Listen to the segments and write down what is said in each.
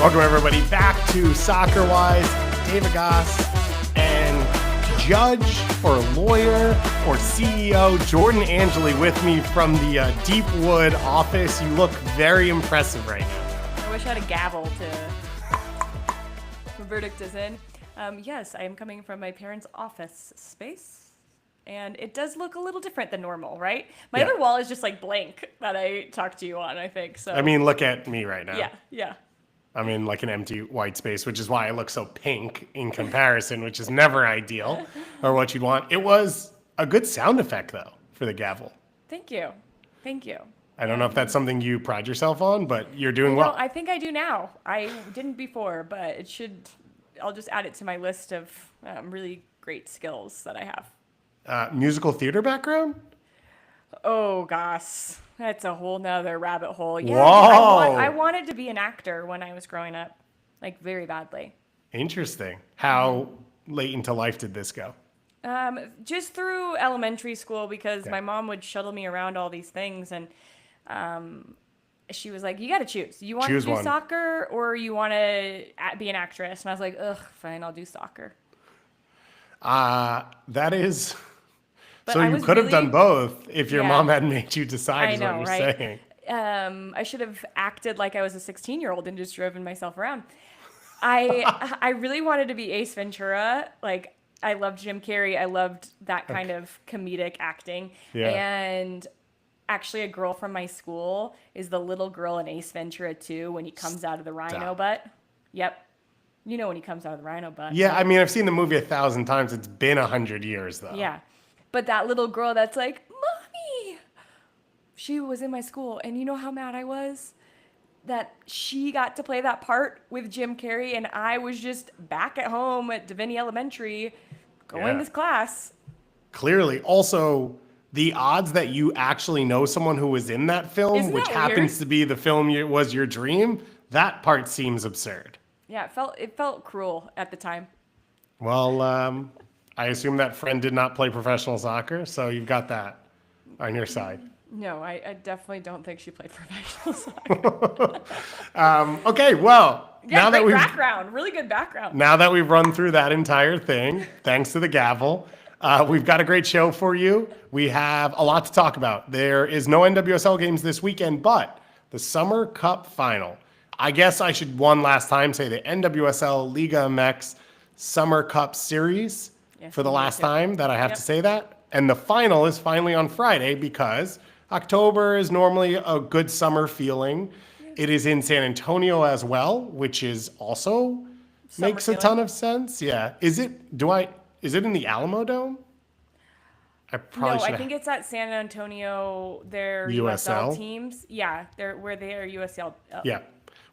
Welcome, everybody, back to Soccer Wise. David Goss and judge or lawyer or CEO Jordan Angeli with me from the Deepwood office. You look very impressive right now. I wish I had a gavel to... The verdict is in. Yes, I am coming from my parents' office space. And it does look a little different than normal, right? My other wall is just like blank that I talked to you on, I think. So I mean, look at me right now. Yeah. I'm in like an empty white space, which is why I look so pink in comparison, which is never ideal or what you'd want. It was a good sound effect, though, for the gavel. Thank you. I don't know if that's something you pride yourself on, but you're doing well. I think I do now. I didn't before, but it should... I'll just add it to my list of really great skills that I have. Musical theater background? Oh, gosh. That's a whole nother rabbit hole. Yeah, Whoa. I wanted to be an actor when I was growing up, like very badly. Interesting. How late into life did this go? Just through elementary school because my mom would shuttle me around all these things. And she was like, you got to choose. You want to do soccer or you want to be an actress? And I was like, ugh, fine, I'll do soccer. That is... But so you could have done both if your mom hadn't made you decide, is what you're saying. I should have acted like I was a 16-year-old and just driven myself around. I really wanted to be Ace Ventura. Like, I loved Jim Carrey. I loved that kind of comedic acting. Yeah. And actually, a girl from my school is the little girl in Ace Ventura 2 when he comes out of the rhino butt. Yep. You know when he comes out of the rhino butt. Yeah, I mean, I've seen the movie 1,000 times. It's been 100 years, though. Yeah. But that little girl that's like, Mommy, she was in my school. And you know how mad I was that she got to play that part with Jim Carrey. And I was just back at home at Divinity Elementary going to class. Clearly. Also, the odds that you actually know someone who was in that film, which happens to be the film was your dream, that part seems absurd. Yeah, it felt cruel at the time. Well, I assume that friend did not play professional soccer, so you've got that on your side. No, I definitely don't think she played professional soccer. Okay, well, now that background, really good background. Now that we've run through that entire thing, thanks to the gavel, we've got a great show for you. We have a lot to talk about. There is no NWSL games this weekend, but the Summer Cup final. I guess I should one last time say the NWSL Liga MX Summer Cup Series. For the last time that I have to say that. And the final is finally on Friday because October is normally a good summer feeling. It is in San Antonio as well, which is also makes a ton of sense. Yeah. Is it in the Alamo Dome? I think it's at San Antonio, their USL teams. Yeah, they're USL. Yeah.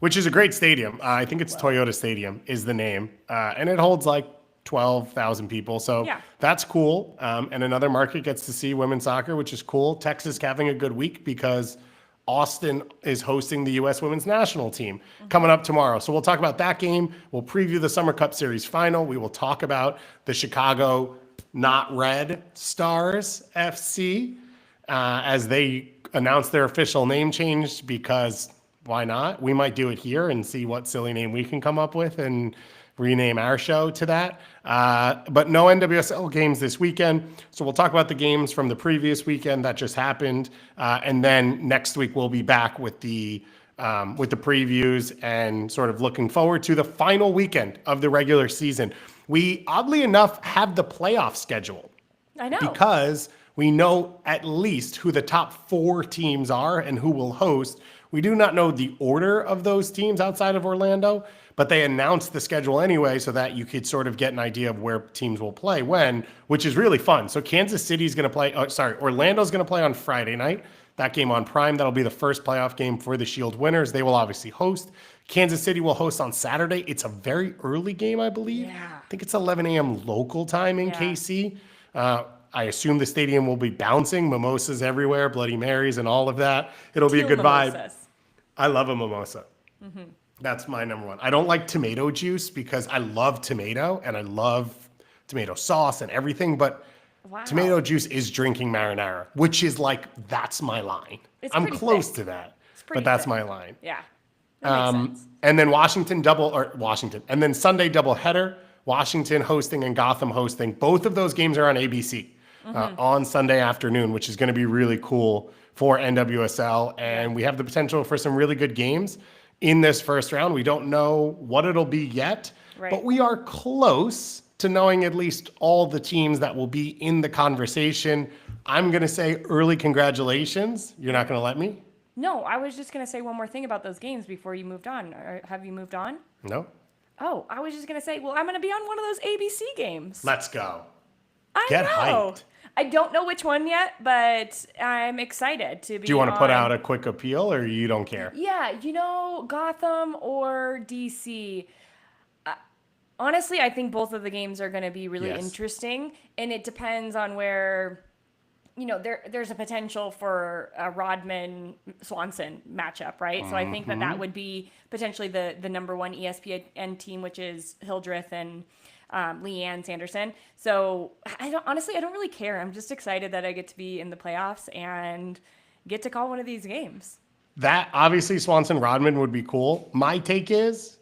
Which is a great stadium. I think it's Toyota Stadium is the name. And it holds like 12,000 people. So that's cool. And another market gets to see women's soccer, which is cool. Texas having a good week because Austin is hosting the U.S. women's national team coming up tomorrow. So we'll talk about that game. We'll preview the Summer Cup Series final. We will talk about the Chicago Not Red Stars FC as they announce their official name change because why not? We might do it here and see what silly name we can come up with and rename our show to that. But no NWSL games this weekend. So we'll talk about the games from the previous weekend that just happened. And then next week we'll be back with the previews and sort of looking forward to the final weekend of the regular season. We, oddly enough, have the playoff schedule. I know. Because we know at least who the top 4 teams are and who will host. We do not know the order of those teams outside of Orlando, but they announced the schedule anyway so that you could sort of get an idea of where teams will play when, which is really fun. So Kansas City's going to play, Orlando's going to play on Friday night. That game on Prime, that'll be the first playoff game for the Shield winners. They will obviously host. Kansas City will host on Saturday. It's a very early game, I believe. Yeah. I think it's 11 a.m. local time in KC. I assume the stadium will be bouncing, mimosas everywhere, Bloody Marys and all of that. It'll be a good vibe. I love a mimosa. Mm-hmm. That's my number one. I don't like tomato juice because I love tomato and I love tomato sauce and everything, but tomato juice is drinking marinara, which is like, that's my line. I'm close to that, but that's my line. Yeah. That makes sense. And then and then Sunday doubleheader, Washington hosting and Gotham hosting. Both of those games are on ABC on Sunday afternoon, which is going to be really cool for NWSL. And we have the potential for some really good games in this first round. We don't know what it'll be yet, but we are close to knowing at least all the teams that will be in the conversation. I'm going to say early congratulations. You're not going to let me? No, I was just going to say one more thing about those games before you moved on. Have you moved on? No. Oh, I was just going to say, well, I'm going to be on one of those ABC games. Let's go. Get hyped. I don't know which one yet, but I'm excited to be. Do you want to put out a quick appeal, or you don't care? Yeah, Gotham or DC. Honestly, I think both of the games are going to be really interesting, and it depends on where, there's a potential for a Rodman-Swanson matchup, right? So I think that would be potentially the number one ESPN team, which is Hildreth and Leanne Sanderson. So I don't really care. I'm just excited that I get to be in the playoffs and get to call one of these games. That obviously Swanson Rodman would be cool. My take is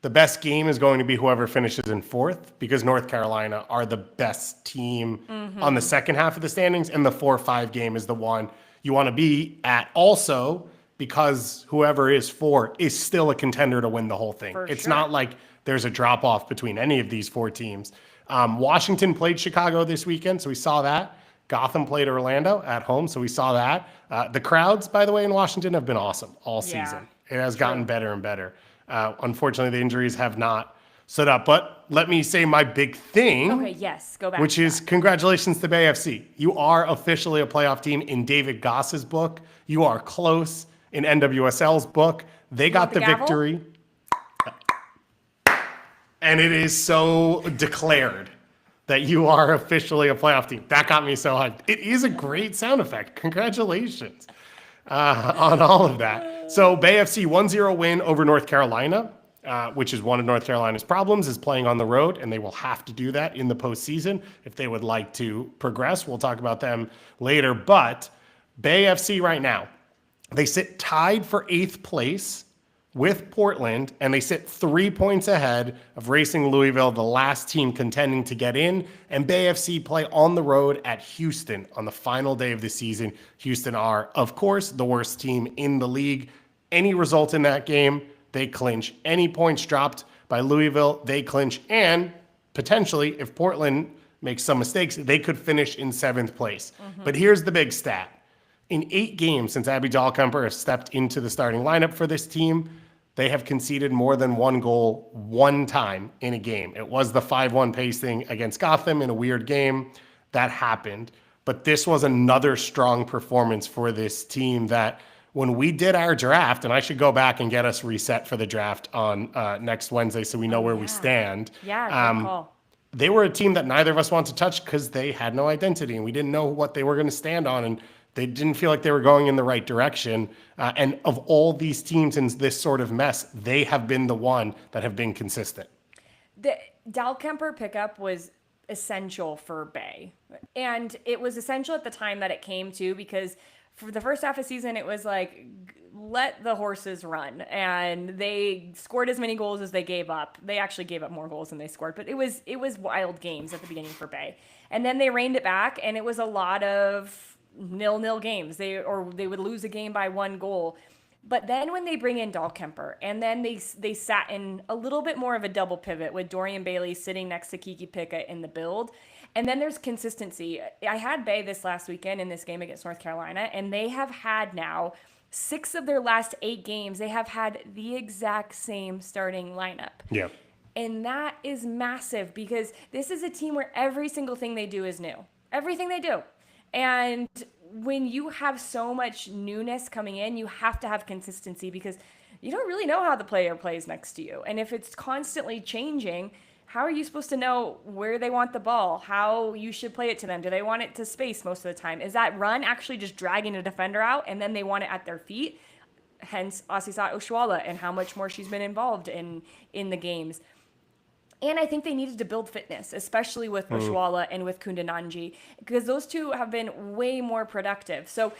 the best game is going to be whoever finishes in fourth, because North Carolina are the best team on the second half of the standings, and the 4-5 game is the one you want to be at. Also, because whoever is four is still a contender to win the whole thing. It's not like there's a drop off between any of these four teams. Washington played Chicago this weekend, so we saw that. Gotham played Orlando at home, so we saw that. The crowds, by the way, in Washington have been awesome all season. It has gotten better and better. Unfortunately, the injuries have not stood up. But let me say my big thing. Okay, yes, go back. Which is congratulations to Bay FC. You are officially a playoff team in David Goss's book. You are close in NWSL's book. They got the victory. And it is so declared that you are officially a playoff team. That got me so hyped. It is a great sound effect. Congratulations on all of that. So Bay FC 1-0 win over North Carolina, which is one of North Carolina's problems, is playing on the road, and they will have to do that in the postseason if they would like to progress. We'll talk about them later. But Bay FC right now, they sit tied for 8th place with Portland, and they sit 3 points ahead of Racing Louisville, the last team contending to get in. And Bay FC play on the road at Houston on the final day of the season. Houston are, of course, the worst team in the league. Any result in that game, they clinch. Any points dropped by Louisville, they clinch. And potentially, if Portland makes some mistakes, they could finish in 7th place. But here's the big stat. In 8 games since Abby Dahlkemper has stepped into the starting lineup for this team, they have conceded more than 1 goal 1 time in a game. It was the 5-1 pasting against Gotham in a weird game. That happened. But this was another strong performance for this team that when we did our draft, and I should go back and get us reset for the draft on next Wednesday so we know where we stand. Yeah, good call. They were a team that neither of us wanted to touch because they had no identity and we didn't know what they were going to stand on, and they didn't feel like they were going in the right direction. And of all these teams in this sort of mess, they have been the one that have been consistent. The Dahlkemper pickup was essential for Bay. And it was essential at the time that it came to, because for the first half of the season, it was like, let the horses run. And they scored as many goals as they gave up. They actually gave up more goals than they scored, but it was wild games at the beginning for Bay. And then they reined it back, and it was a lot of 0-0 games. They would lose a game by 1 goal. But then when they bring in Dahlkemper, and then they sat in a little bit more of a double pivot with Dorian Bailey sitting next to Kiki Pickett in the build. And then there's consistency. I had Bay this last weekend in this game against North Carolina, and they have had now 6 of their last 8 games, they have had the exact same starting lineup. Yeah. And that is massive, because this is a team where every single thing they do is new. Everything they do. And when you have so much newness coming in, you have to have consistency, because you don't really know how the player plays next to you. And if it's constantly changing, how are you supposed to know where they want the ball, how you should play it to them? Do they want it to space most of the time? Is that run actually just dragging a defender out and then they want it at their feet? Hence Asisat Oshuala and how much more she's been involved in the games. And I think they needed to build fitness, especially with Oshuala and with Kundananji, because those two have been way more productive. So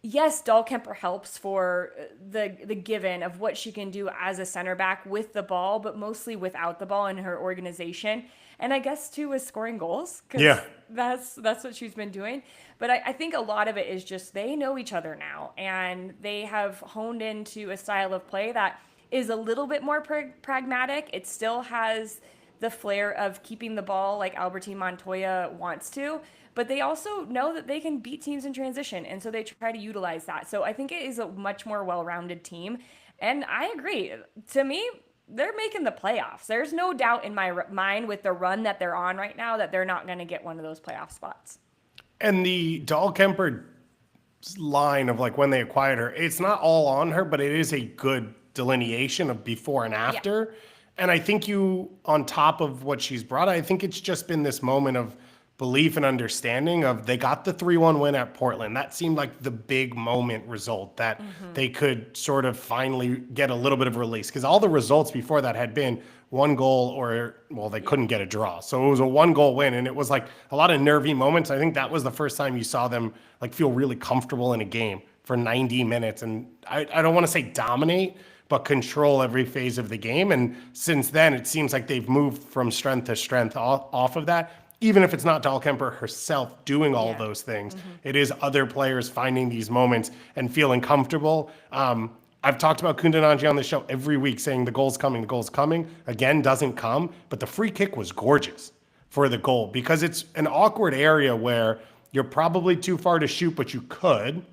yes, Dahlkemper helps for the given of what she can do as a center back with the ball, but mostly without the ball in her organization. And I guess too with scoring goals, because Yeah. that's what she's been doing. But I think a lot of it is just they know each other now, and they have honed into a style of play that is a little bit more pragmatic. It still has the flair of keeping the ball like Albertine Montoya wants to, but they also know that they can beat teams in transition, and so they try to utilize that. So I think it is a much more well-rounded team, and I agree. To me, they're making the playoffs. There's no doubt in my mind with the run that they're on right now that they're not going to get one of those playoff spots. And the Dahlkemper line of like when they acquired her, it's not all on her, but it is a good delineation of before and after. Yeah. And I think on top of what she's brought, I think it's just been this moment of belief and understanding of they got the 3-1 win at Portland. That seemed like the big moment result that they could sort of finally get a little bit of release, because all the results before that had been one goal or, well, they couldn't get a draw. So it was a 1-goal win, and it was like a lot of nervy moments. I think that was the first time you saw them like feel really comfortable in a game for 90 minutes. And I don't want to say dominate, but control every phase of the game. And since then, it seems like they've moved from strength to strength off of that. Even if it's not Dahlkemper herself doing all those things, it is other players finding these moments and feeling comfortable. I've talked about Kunda Nanji on the show every week saying the goal's coming, the goal's coming. Again, doesn't come, but the free kick was gorgeous for the goal because it's an awkward area where you're probably too far to shoot, but you could.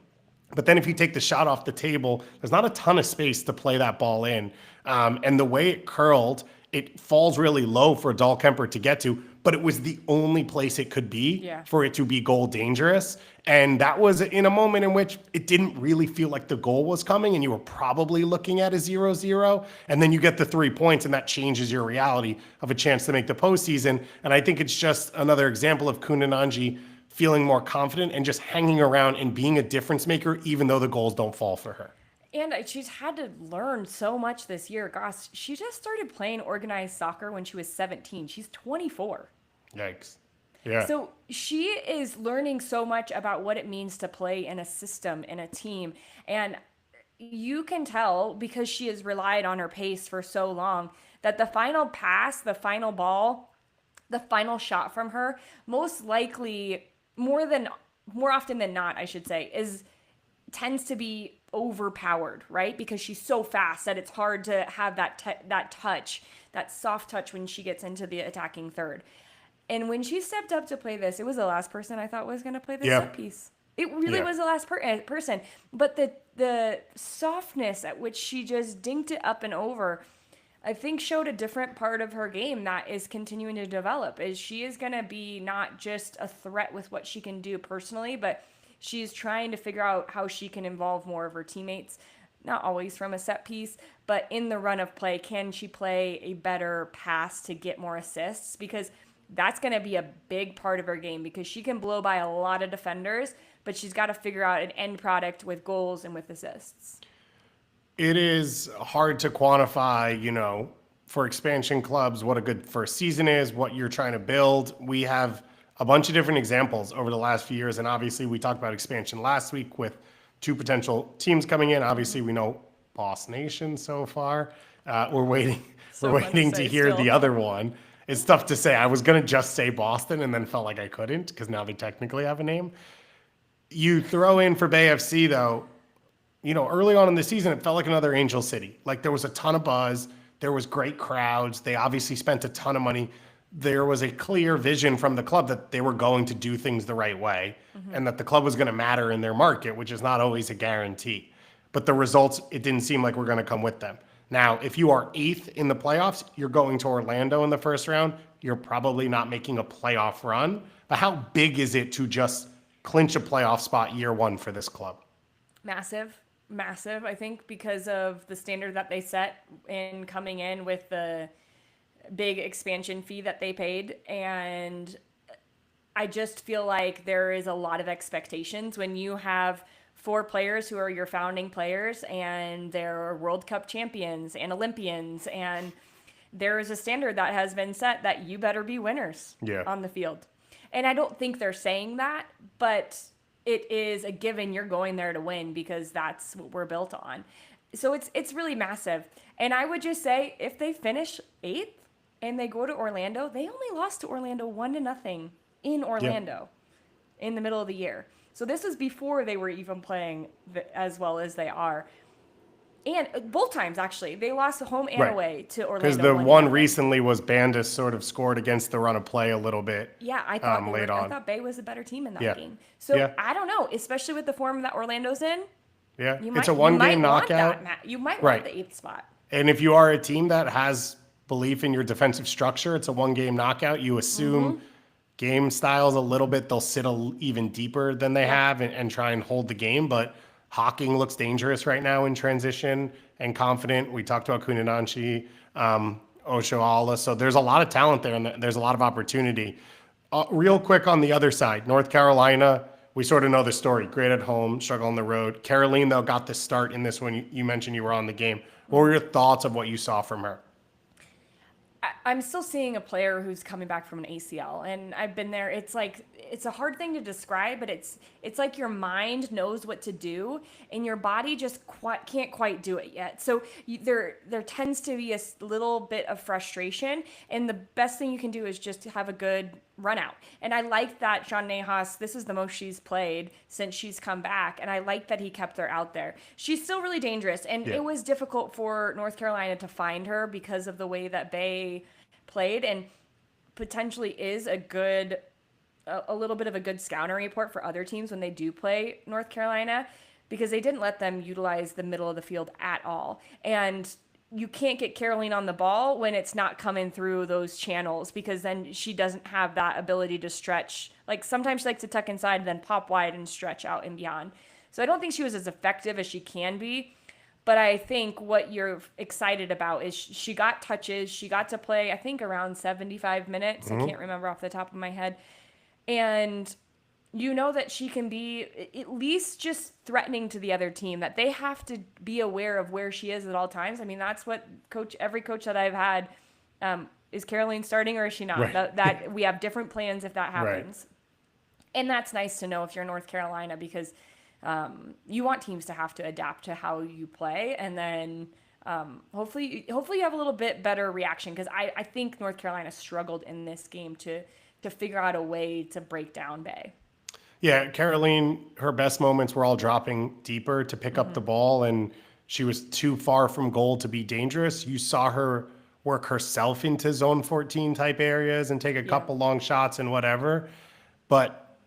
But then if you take the shot off the table, there's not a ton of space to play that ball in. And the way it curled, it falls really low for Dahlkemper to get to, but it was the only place it could be for it to be goal dangerous. And that was in a moment in which it didn't really feel like the goal was coming and you were probably looking at a 0-0. And then you get the 3 points and that changes your reality of a chance to make the postseason. And I think it's just another example of Kunda Nanji feeling more confident and just hanging around and being a difference maker, even though the goals don't fall for her. And she's had to learn so much this year. Gosh, she just started playing organized soccer when she was 17. She's 24. Yikes. Yeah. So she is learning so much about what it means to play in a system, in a team. And you can tell, because she has relied on her pace for so long, that the final pass, the final ball, the final shot from her, most likely, more often than not, I should say, tends to be overpowered, right? Because she's so fast that it's hard to have that touch, that soft touch when she gets into the attacking third. And when she stepped up to play this, it was the last person I thought was going to play this set piece. It really was the last person. But the softness at which she just dinked it up and over, I think showed a different part of her game that is continuing to develop. Is she is going to be not just a threat with what she can do personally, but she's trying to figure out how she can involve more of her teammates, not always from a set piece, but in the run of play. Can she play a better pass to get more assists? Because that's going to be a big part of her game, because she can blow by a lot of defenders, but she's got to figure out an end product with goals and with assists. It is hard to quantify, for expansion clubs, what a good first season is, what you're trying to build. We have a bunch of different examples over the last few years. And obviously we talked about expansion last week with 2 potential teams coming in. Obviously we know Boss Nation so far. We're waiting to hear the other one. It's tough to say. I was going to just say Boston and then felt like I couldn't because now they technically have a name. You throw in for Bay FC though, early on in the season, it felt like another Angel City. Like there was a ton of buzz. There was great crowds. They obviously spent a ton of money. There was a clear vision from the club that they were going to do things the right way and that the club was going to matter in their market, which is not always a guarantee. But the results, it didn't seem like were going to come with them. Now, if you are 8th in the playoffs, you're going to Orlando in the first round. You're probably not making a playoff run. But how big is it to just clinch a playoff spot year one for this club? Massive, I think, because of the standard that they set in coming in with the big expansion fee that they paid. And I just feel like there is a lot of expectations when you have 4 players who are your founding players and they're World Cup champions and Olympians, and there is a standard that has been set that you better be winners on the field. And I don't think they're saying that, but it is a given you're going there to win because that's what we're built on. So it's really massive. And I would just say if they finish 8th and they go to Orlando, they only lost to Orlando 1-0 in Orlando in the middle of the year. So this was before they were even playing as well as they are. And both times, actually, they lost home and away to Orlando. Because the one recently was Bandis sort of scored against the run of play a little bit. Yeah, I thought I thought Bay was a better team in that game. So I don't know, especially with the form that Orlando's in. Yeah, it's a one-game knockout. You might want the 8th spot. And if you are a team that has belief in your defensive structure, it's a one-game knockout. You assume game styles a little bit, they'll sit even deeper than they have and try and hold the game, but Hawking looks dangerous right now in transition and confident. We talked about Kunananchi, Oshoala. So there's a lot of talent there, and there's a lot of opportunity. Real quick on the other side, North Carolina, we sort of know the story. Great at home, struggle on the road. Caroline, though, got the start in this one. You mentioned you were on the game. What were your thoughts of what you saw from her? I'm still seeing a player who's coming back from an ACL, and I've been there. It's like, it's a hard thing to describe, but it's like your mind knows what to do and your body just can't quite do it yet. So there tends to be a little bit of frustration, and the best thing you can do is just have a good run out. And I like that Sean Nahas, this is the most she's played since she's come back, and I like that he kept her out there. She's still really dangerous, and it was difficult for North Carolina to find her because of the way that Bay played, and potentially is a little bit of a good scouting report for other teams when they do play North Carolina, because they didn't let them utilize the middle of the field at all. And you can't get Caroline on the ball when it's not coming through those channels, because then she doesn't have that ability to stretch. Like, sometimes she likes to tuck inside and then pop wide and stretch out and beyond. So I don't think she was as effective as she can be. But I think what you're excited about is she got touches. She got to play, I think, around 75 minutes. I can't remember off the top of my head. And you know that she can be at least just threatening to the other team, that they have to be aware of where she is at all times. I mean, that's what every coach that I've had, is Caroline starting or is she not? Right. That we have different plans if that happens. Right. And that's nice to know if you're North Carolina, because you want teams to have to adapt to how you play, and then hopefully you have a little bit better reaction, because I think North Carolina struggled in this game to figure out a way to break down Bay. Yeah, Caroline, her best moments were all dropping deeper to pick up the ball, and she was too far from goal to be dangerous. You saw her work herself into zone 14 type areas and take a couple long shots and whatever, but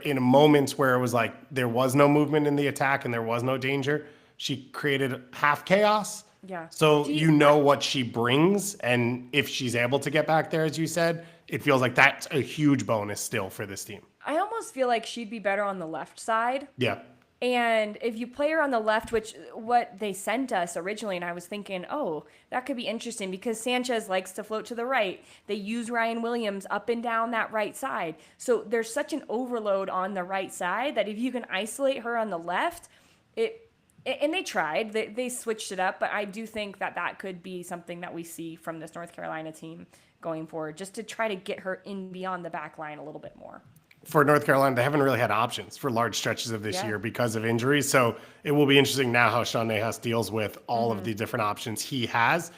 in moments where it was like there was no movement in the attack and there was no danger, she created half chaos. Yeah. So you know what she brings, and if she's able to get back there, as you said, it feels like that's a huge bonus still for this team. I almost feel like she'd be better on the left side. Yeah. And if you play her on the left, which what they sent us originally, and I was thinking, oh, that could be interesting, because Sanchez likes to float to the right. They use Ryan Williams up and down that right side. So there's such an overload on the right side that if you can isolate her on the left, and they tried, they switched it up, but I do think that could be something that we see from this North Carolina team going forward, just to try to get her in beyond the back line a little bit more. For North Carolina, they haven't really had options for large stretches of this year because of injuries. So it will be interesting now how Sean Nahas deals with all of the different options he has.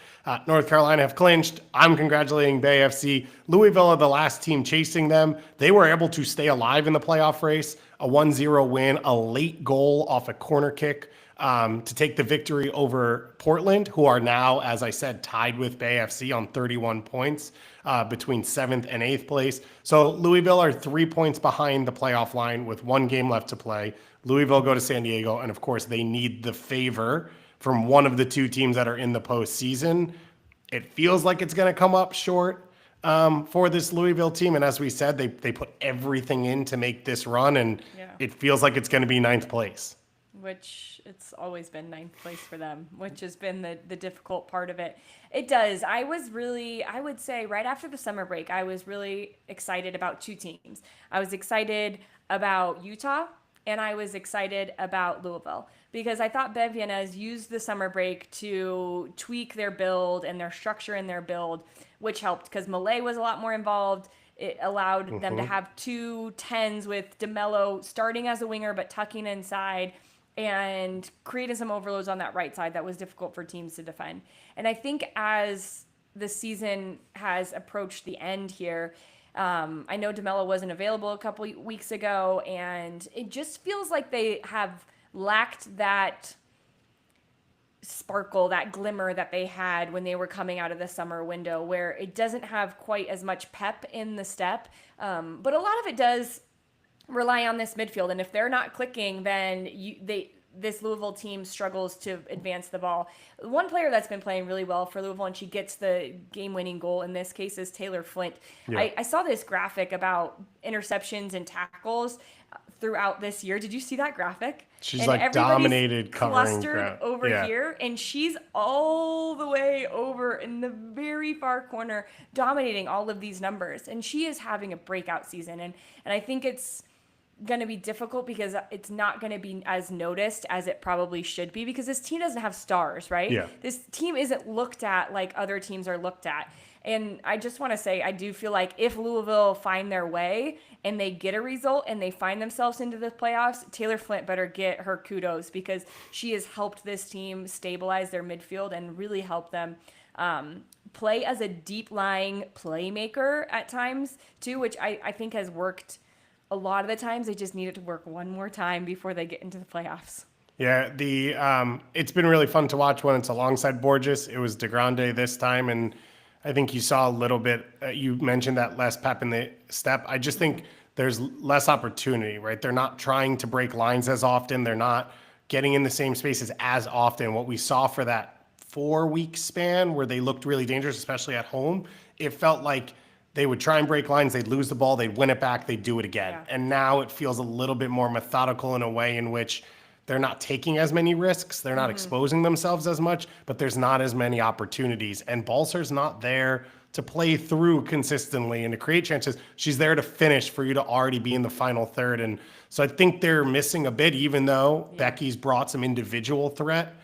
North Carolina have clinched. I'm congratulating Bay FC. Louisville are the last team chasing them. They were able to stay alive in the playoff race, a 1-0 win, a late goal off a corner kick to take the victory over Portland, who are now, as I said, tied with Bay FC on 31 points. Between 7th and 8th place. So Louisville are 3 points behind the playoff line with one game left to play. Louisville go to San Diego, and of course they need the favor from one of the two teams that are in the postseason. It feels like it's going to come up short for this Louisville team, and as we said, they put everything in to make this run, and it feels like it's going to be 9th place. Which it's always been 9th place for them, which has been the difficult part of it. It does. I would say right after the summer break, I was really excited about two teams. I was excited about Utah, and I was excited about Louisville, because I thought Bev Yanez used the summer break to tweak their build and their structure in their build, which helped because Malay was a lot more involved. It allowed them to have 2 10s with DeMello starting as a winger but tucking inside and creating some overloads on that right side that was difficult for teams to defend. And I think as the season has approached the end here, I know DeMello wasn't available a couple weeks ago, and it just feels like they have lacked that sparkle, that glimmer that they had when they were coming out of the summer window, where it doesn't have quite as much pep in the step. But a lot of it does rely on this midfield, and if they're not clicking, then this Louisville team struggles to advance the ball. One player that's been playing really well for Louisville, and she gets the game-winning goal in this case, is Taylor Flint. Yeah. I saw this graphic about interceptions and tackles throughout this year. Did you see that graphic? She's like dominated covering clustered over here, and she's all the way over in the very far corner, dominating all of these numbers. And she is having a breakout season, and I think it's going to be difficult because it's not going to be as noticed as it probably should be, because this team doesn't have stars, right? Yeah. This team isn't looked at like other teams are looked at. And I just want to say, I do feel like if Louisville find their way and they get a result and they find themselves into the playoffs, Taylor Flint better get her kudos, because she has helped this team stabilize their midfield and really help them play as a deep-lying playmaker at times too, which I think has worked a lot of the times. They just need it to work one more time before they get into the playoffs. Yeah, it's been really fun to watch when it's alongside Borges. It was DeGrande this time, and I think you saw a little bit. You mentioned that less pep in the step. I just think there's less opportunity, right? They're not trying to break lines as often. They're not getting in the same spaces as often. What we saw for that 4-week span where they looked really dangerous, especially at home, it felt like they would try and break lines, they'd lose the ball, they'd win it back, they'd do it again. Yeah. And now it feels a little bit more methodical in a way in which they're not taking as many risks, they're not exposing themselves as much, but there's not as many opportunities. And Balser's not there to play through consistently and to create chances. She's there to finish for you to already be in the final third. And so I think they're missing a bit, even though Becky's brought some individual threat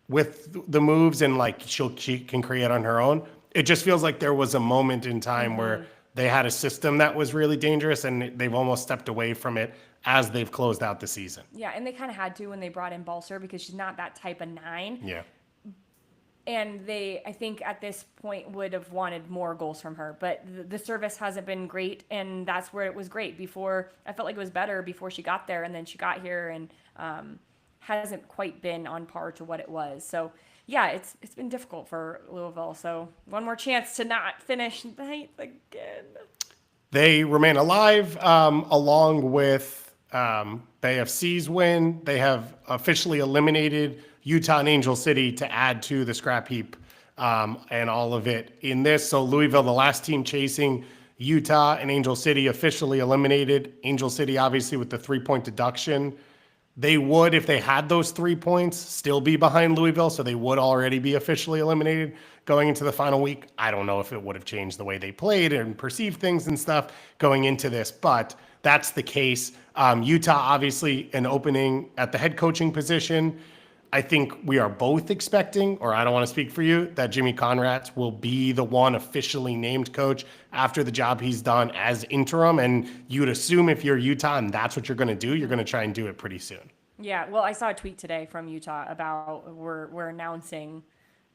with the moves and like she can create on her own. It just feels like there was a moment in time where they had a system that was really dangerous, and they've almost stepped away from it as they've closed out the season. Yeah, and they kind of had to when they brought in Balser, because she's not that type of 9. Yeah. And they, I think at this point, would have wanted more goals from her. But the service hasn't been great, and that's where it was great. Before, I felt like it was better before she got there, and then she got here and hasn't quite been on par to what it was. So, yeah, it's been difficult for Louisville. So one more chance to not finish ninth again. They remain alive along with BayFC's win. They have officially eliminated Utah and Angel City to add to the scrap heap and all of it in this. So Louisville, the last team chasing Utah, and Angel City officially eliminated. Angel City, obviously, with the 3-point deduction. They would, if they had those 3 points, still be behind Louisville, so they would already be officially eliminated going into the final week. I don't know if it would have changed the way they played and perceived things and stuff going into this, but that's the case. Utah, obviously, an opening at the head coaching position. I think we are both expecting, or I don't want to speak for you, that Jimmy Conrads will be the one officially named coach after the job he's done as interim. And you'd assume if you're Utah and that's what you're going to do, you're going to try and do it pretty soon. Yeah, well, I saw a tweet today from Utah about we're announcing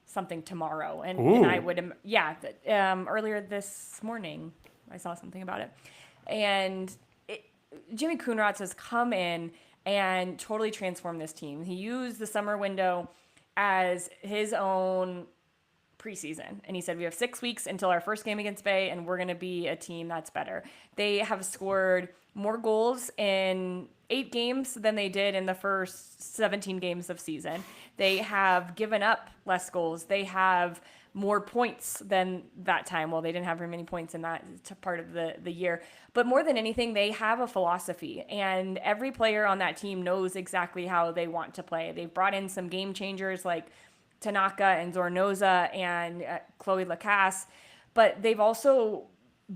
something tomorrow. And I would, earlier this morning, I saw something about it. And Jimmy Conrads has come in and totally transformed this team. He used the summer window as his own preseason. And he said, we have 6 weeks until our first game against Bay, and we're going to be a team that's better. They have scored more goals in 8 games than they did in the first 17 games of season. They have given up less goals. They have more points than that time. Well, they didn't have very many points in that part of the year. But more than anything, they have a philosophy. And every player on that team knows exactly how they want to play. They've brought in some game changers like Tanaka and Zornoza and Chloe Lacasse. But they've also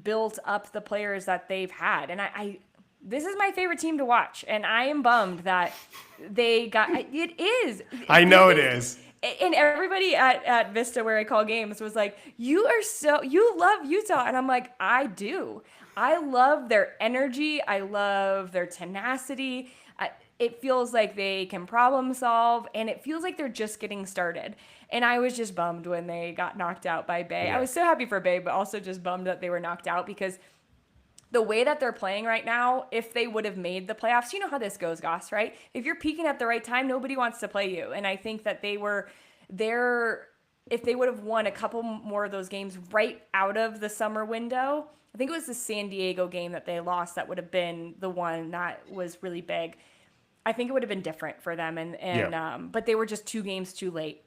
built up the players that they've had. And this is my favorite team to watch. And I am bummed that they got... It is. I know it is. And everybody at Vista, where I call games, was like, you love Utah. And I'm like, I do. I love their energy. I love their tenacity. It feels like they can problem solve, and it feels like they're just getting started. And I was just bummed when they got knocked out by Bay. Yeah. I was so happy for Bay, but also just bummed that they were knocked out because the way that they're playing right now, if they would have made the playoffs, you know how this goes, Goss, right? If you're peaking at the right time, nobody wants to play you. And I think that they were there. If they would have won a couple more of those games right out of the summer window, I think it was the San Diego game that they lost that would have been the one that was really big. I think it would have been different for them, but they were just 2 games too late.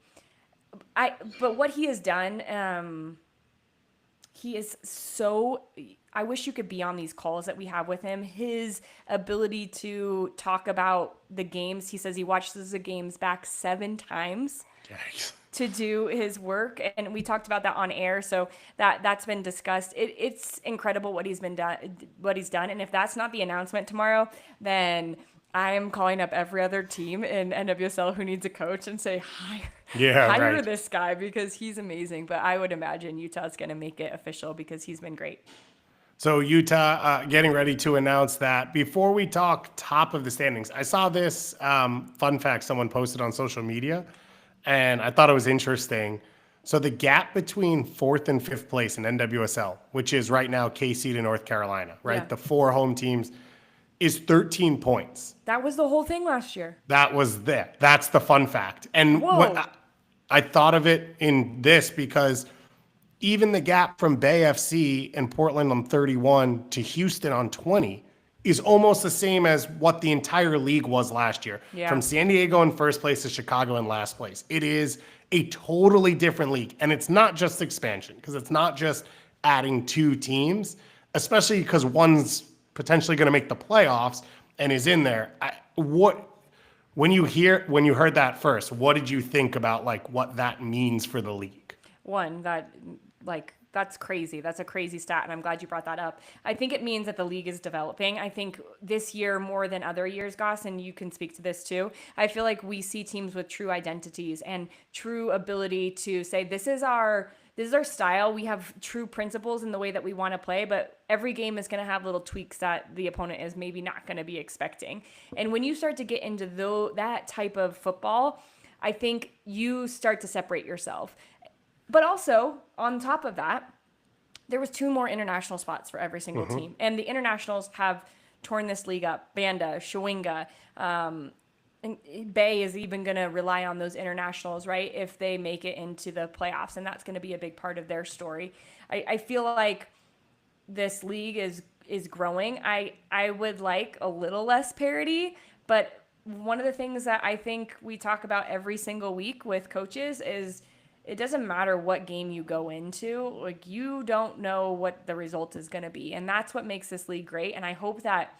But what he has done, he is so. I wish you could be on these calls that we have with him. His ability to talk about the games. He says he watches the games back 7 times. Yikes. To do his work, and we talked about that on air, so that's been discussed. It's incredible what he's done, and if that's not the announcement tomorrow, then I'm calling up every other team in NWSL who needs a coach and say hire this guy because he's amazing. But I would imagine Utah's going to make it official because he's been great. So Utah getting ready to announce that. Before we talk top of the standings, I saw this fun fact someone posted on social media, and I thought it was interesting. So the gap between 4th and 5th place in NWSL, which is right now KC to North Carolina, right? Yeah. The 4 home teams is 13 points. That was the whole thing last year. That was there. That's the fun fact. And what I thought of it in this because even the gap from Bay FC and Portland on 31 to Houston on 20 is almost the same as what the entire league was last year. Yeah. From San Diego in first place to Chicago in last place. It is a totally different league. And it's not just expansion because it's not just adding 2 teams, especially because one's potentially going to make the playoffs and is in there. When you heard that first, what did you think about like what that means for the league? That's crazy. That's a crazy stat, and I'm glad you brought that up. I think it means that the league is developing. I think this year more than other years, Goss, and you can speak to this too, I feel like we see teams with true identities and true ability to say, this is our style. We have true principles in the way that we want to play, but every game is going to have little tweaks that the opponent is maybe not going to be expecting. And when you start to get into that type of football, I think you start to separate yourself. But also, on top of that, there was 2 more international spots for every single team. And the internationals have torn this league up. Banda, Shawinga, and Bay is even going to rely on those internationals, right, if they make it into the playoffs. And that's going to be a big part of their story. I feel like this league is growing. I would like a little less parity, but one of the things that I think we talk about every single week with coaches is it doesn't matter what game you go into, like you don't know what the result is going to be. And that's what makes this league great. And I hope that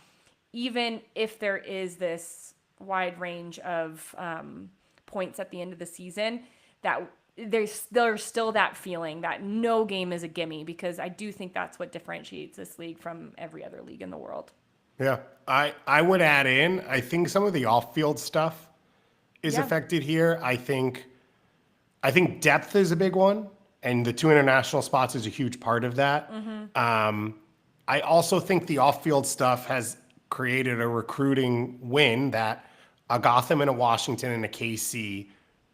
even if there is this wide range of points at the end of the season, that there's still that feeling that no game is a gimme, because I do think that's what differentiates this league from every other league in the world. Yeah, I would add in, I think some of the off-field stuff is affected here. I think depth is a big one, and the 2 international spots is a huge part of that. I also think the off-field stuff has created a recruiting win that a Gotham and a Washington and a KC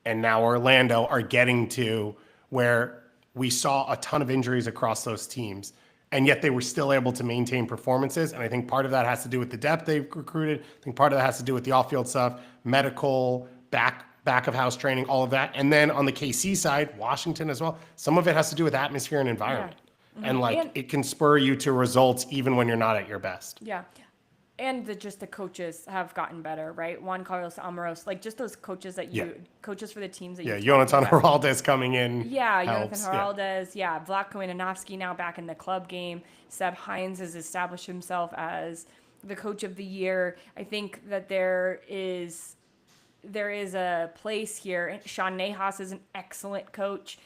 and now Orlando are getting to, where we saw a ton of injuries across those teams, and yet they were still able to maintain performances. And I think part of that has to do with the depth they've recruited. I think part of that has to do with the off-field stuff, medical, back of house training, all of that. And then on the KC side, Washington as well, some of it has to do with atmosphere and environment. Yeah. And it can spur you to results even when you're not at your best. Yeah. And the coaches have gotten better, right? Juan Carlos Amaros, like just those coaches that coaches for the teams that Jonathan Heraldez coming in. Yeah, helps. Jonathan Heraldez. Yeah, Vlatko Ananovsky now back in the club game. Seb Hines has established himself as the coach of the year. I think that there is a place here. Sean Nahas is an excellent coach.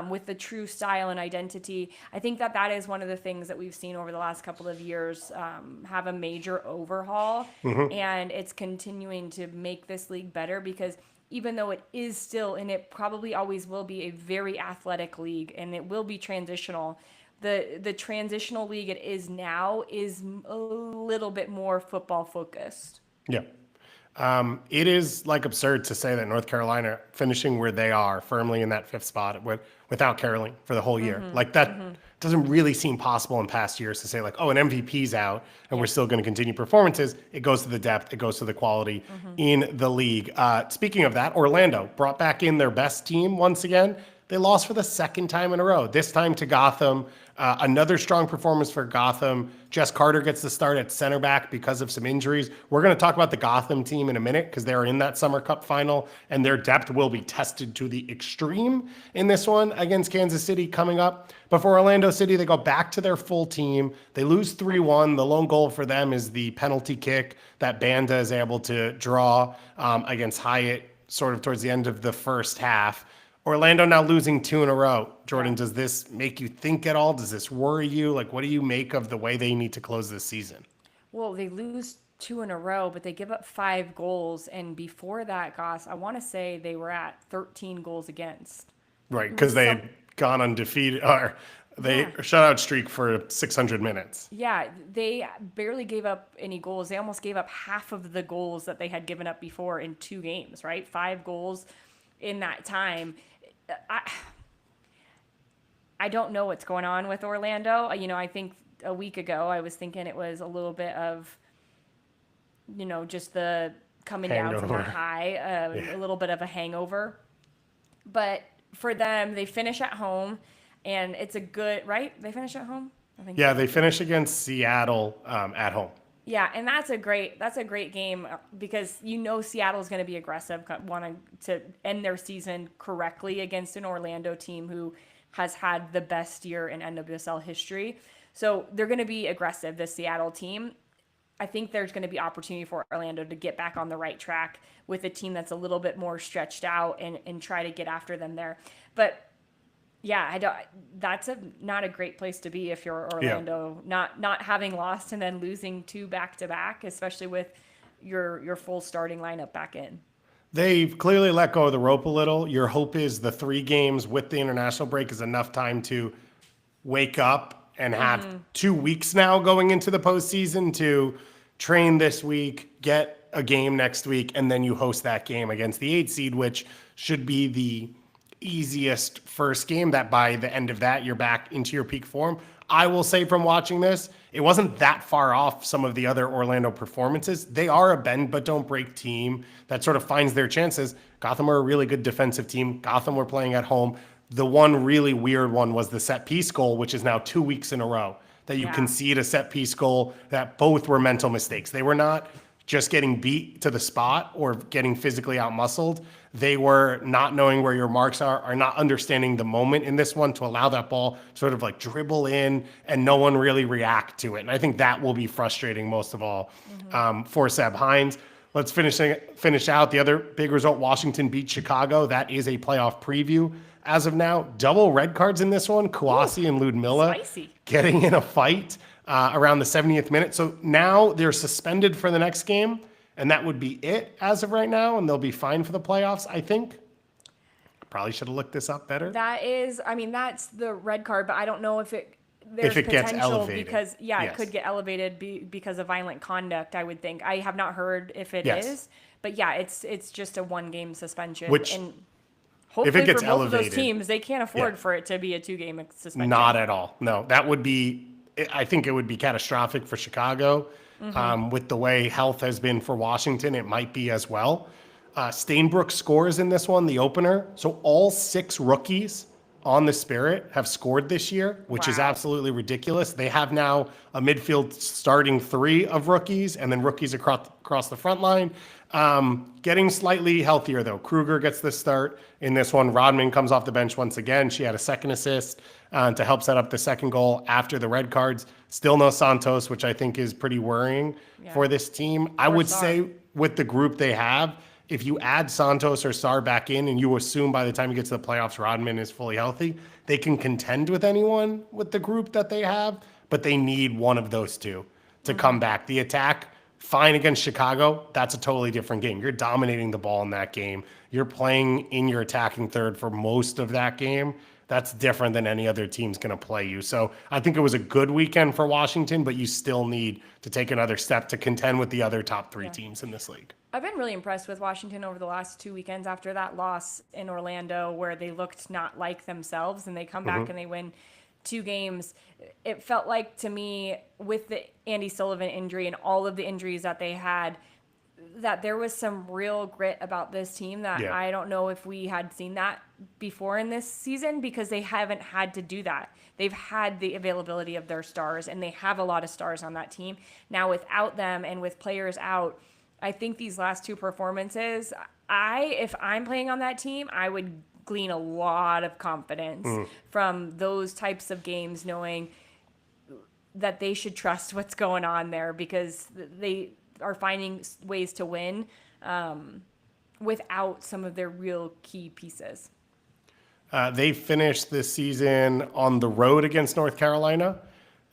With the true style and identity. I think that is one of the things that we've seen over the last couple of years have a major overhaul, and it's continuing to make this league better, because even though it is still, and it probably always will be, a very athletic league, and it will be transitional, the transitional league it is now is a little bit more football focused. Yeah. It is like absurd to say that North Carolina finishing where they are firmly in that 5th spot without Caroline for the whole year. Like that doesn't really seem possible in past years to say like, oh, an MVP's out and we're still going to continue performances. It goes to the depth. It goes to the quality in the league. Speaking of that, Orlando brought back in their best team once again. They lost for the 2nd time in a row, this time to Gotham. Another strong performance for Gotham. Jess Carter gets the start at center back because of some injuries. We're going to talk about the Gotham team in a minute because they're in that Summer Cup final, and their depth will be tested to the extreme in this one against Kansas City coming up. But for Orlando City, they go back to their full team. They lose 3-1. The lone goal for them is the penalty kick that Banda is able to draw against Hyatt sort of towards the end of the first half. Orlando now losing 2 in a row. Jordan, does this make you think at all? Does this worry you? Like, what do you make of the way they need to close this season? Well, they lose 2 in a row, but they give up 5 goals. And before that, Goss, I want to say they were at 13 goals against. Right, because they had gone undefeated, or they shutout streak for 600 minutes. Yeah, they barely gave up any goals. They almost gave up half of the goals that they had given up before in 2 games, right? 5 goals in that time. I don't know what's going on with Orlando. I think a week ago I was thinking it was a little bit of, just the coming down from a high, a little bit of a hangover. But for them, they finish at home, and it's a good, right? They finish at home? I think. Yeah, they finish against Seattle at home. Yeah, and that's a great game because Seattle's going to be aggressive, wanting to end their season correctly against an Orlando team who has had the best year in NWSL history. So they're going to be aggressive, this Seattle team. I think there's going to be opportunity for Orlando to get back on the right track with a team that's a little bit more stretched out and try to get after them there. But yeah, that's not a great place to be if you're Orlando, not having lost and then losing 2 back-to-back, especially with your full starting lineup back in. They've clearly let go of the rope a little. Your hope is the 3 games with the international break is enough time to wake up and have 2 weeks now going into the postseason to train this week, get a game next week, and then you host that game against the 8 seed, which should be the easiest first game that by the end of that, you're back into your peak form. I will say from watching this, it wasn't that far off some of the other Orlando performances. They are a bend but don't break team that sort of finds their chances. Gotham are a really good defensive team. Gotham were playing at home. The one really weird one was the set piece goal, which is now 2 weeks in a row that you concede a set piece goal that both were mental mistakes. They were not just getting beat to the spot or getting physically outmuscled. They were not knowing where your marks are not understanding the moment in this one to allow that ball sort of like dribble in and no one really react to it. And I think that will be frustrating most of all for Seb Hines. Let's finish out the other big result. Washington beat Chicago. That is a playoff preview. As of now, double red cards in this one. Kouassi and Ludmilla getting in a fight around the 70th minute. So now they're suspended for the next game, and that would be it as of right now, and they'll be fine for the playoffs, I think. Probably should have looked this up better. That's the red card, but I don't know if it gets elevated. Because, it could get elevated because of violent conduct, I would think. I have not heard if it is, but it's just a 1-game suspension. And hopefully if it gets for both elevated, of those teams, they can't afford for it to be a 2-game suspension. Not at all. No, that would be, I think it would be catastrophic for Chicago. With the way health has been for Washington, it might be as well. Stainbrook scores in this one, the opener. So all 6 rookies on the Spirit have scored this year, which is absolutely ridiculous. They have now a midfield starting 3 of rookies and then rookies across the front line. Getting slightly healthier, though. Kruger gets the start in this one. Rodman comes off the bench once again. She had a second assist to help set up the second goal after the red cards. Still no Santos, which I think is pretty worrying for this team. I would say with the group they have, if you add Santos or Sarr back in and you assume by the time you get to the playoffs, Rodman is fully healthy, they can contend with anyone with the group that they have, but they need one of those 2 to come back. The attack, fine against Chicago, that's a totally different game. You're dominating the ball in that game. You're playing in your attacking third for most of that game. that's different than any other team's going to play you. So I think it was a good weekend for Washington, but you still need to take another step to contend with the other top 3 teams in this league. I've been really impressed with Washington over the last 2 weekends after that loss in Orlando where they looked not like themselves, and they come back and they win 2 games. It felt like to me, with the Andy Sullivan injury and all of the injuries that they had, that there was some real grit about this team that I don't know if we had seen that before in this season, because they haven't had to do that. They've had the availability of their stars, and they have a lot of stars on that team. Now without them and with players out, I think these last 2 performances, if I'm playing on that team, I would glean a lot of confidence from those types of games, knowing that they should trust what's going on there, because they are finding ways to win without some of their real key pieces. They finished this season on the road against North Carolina.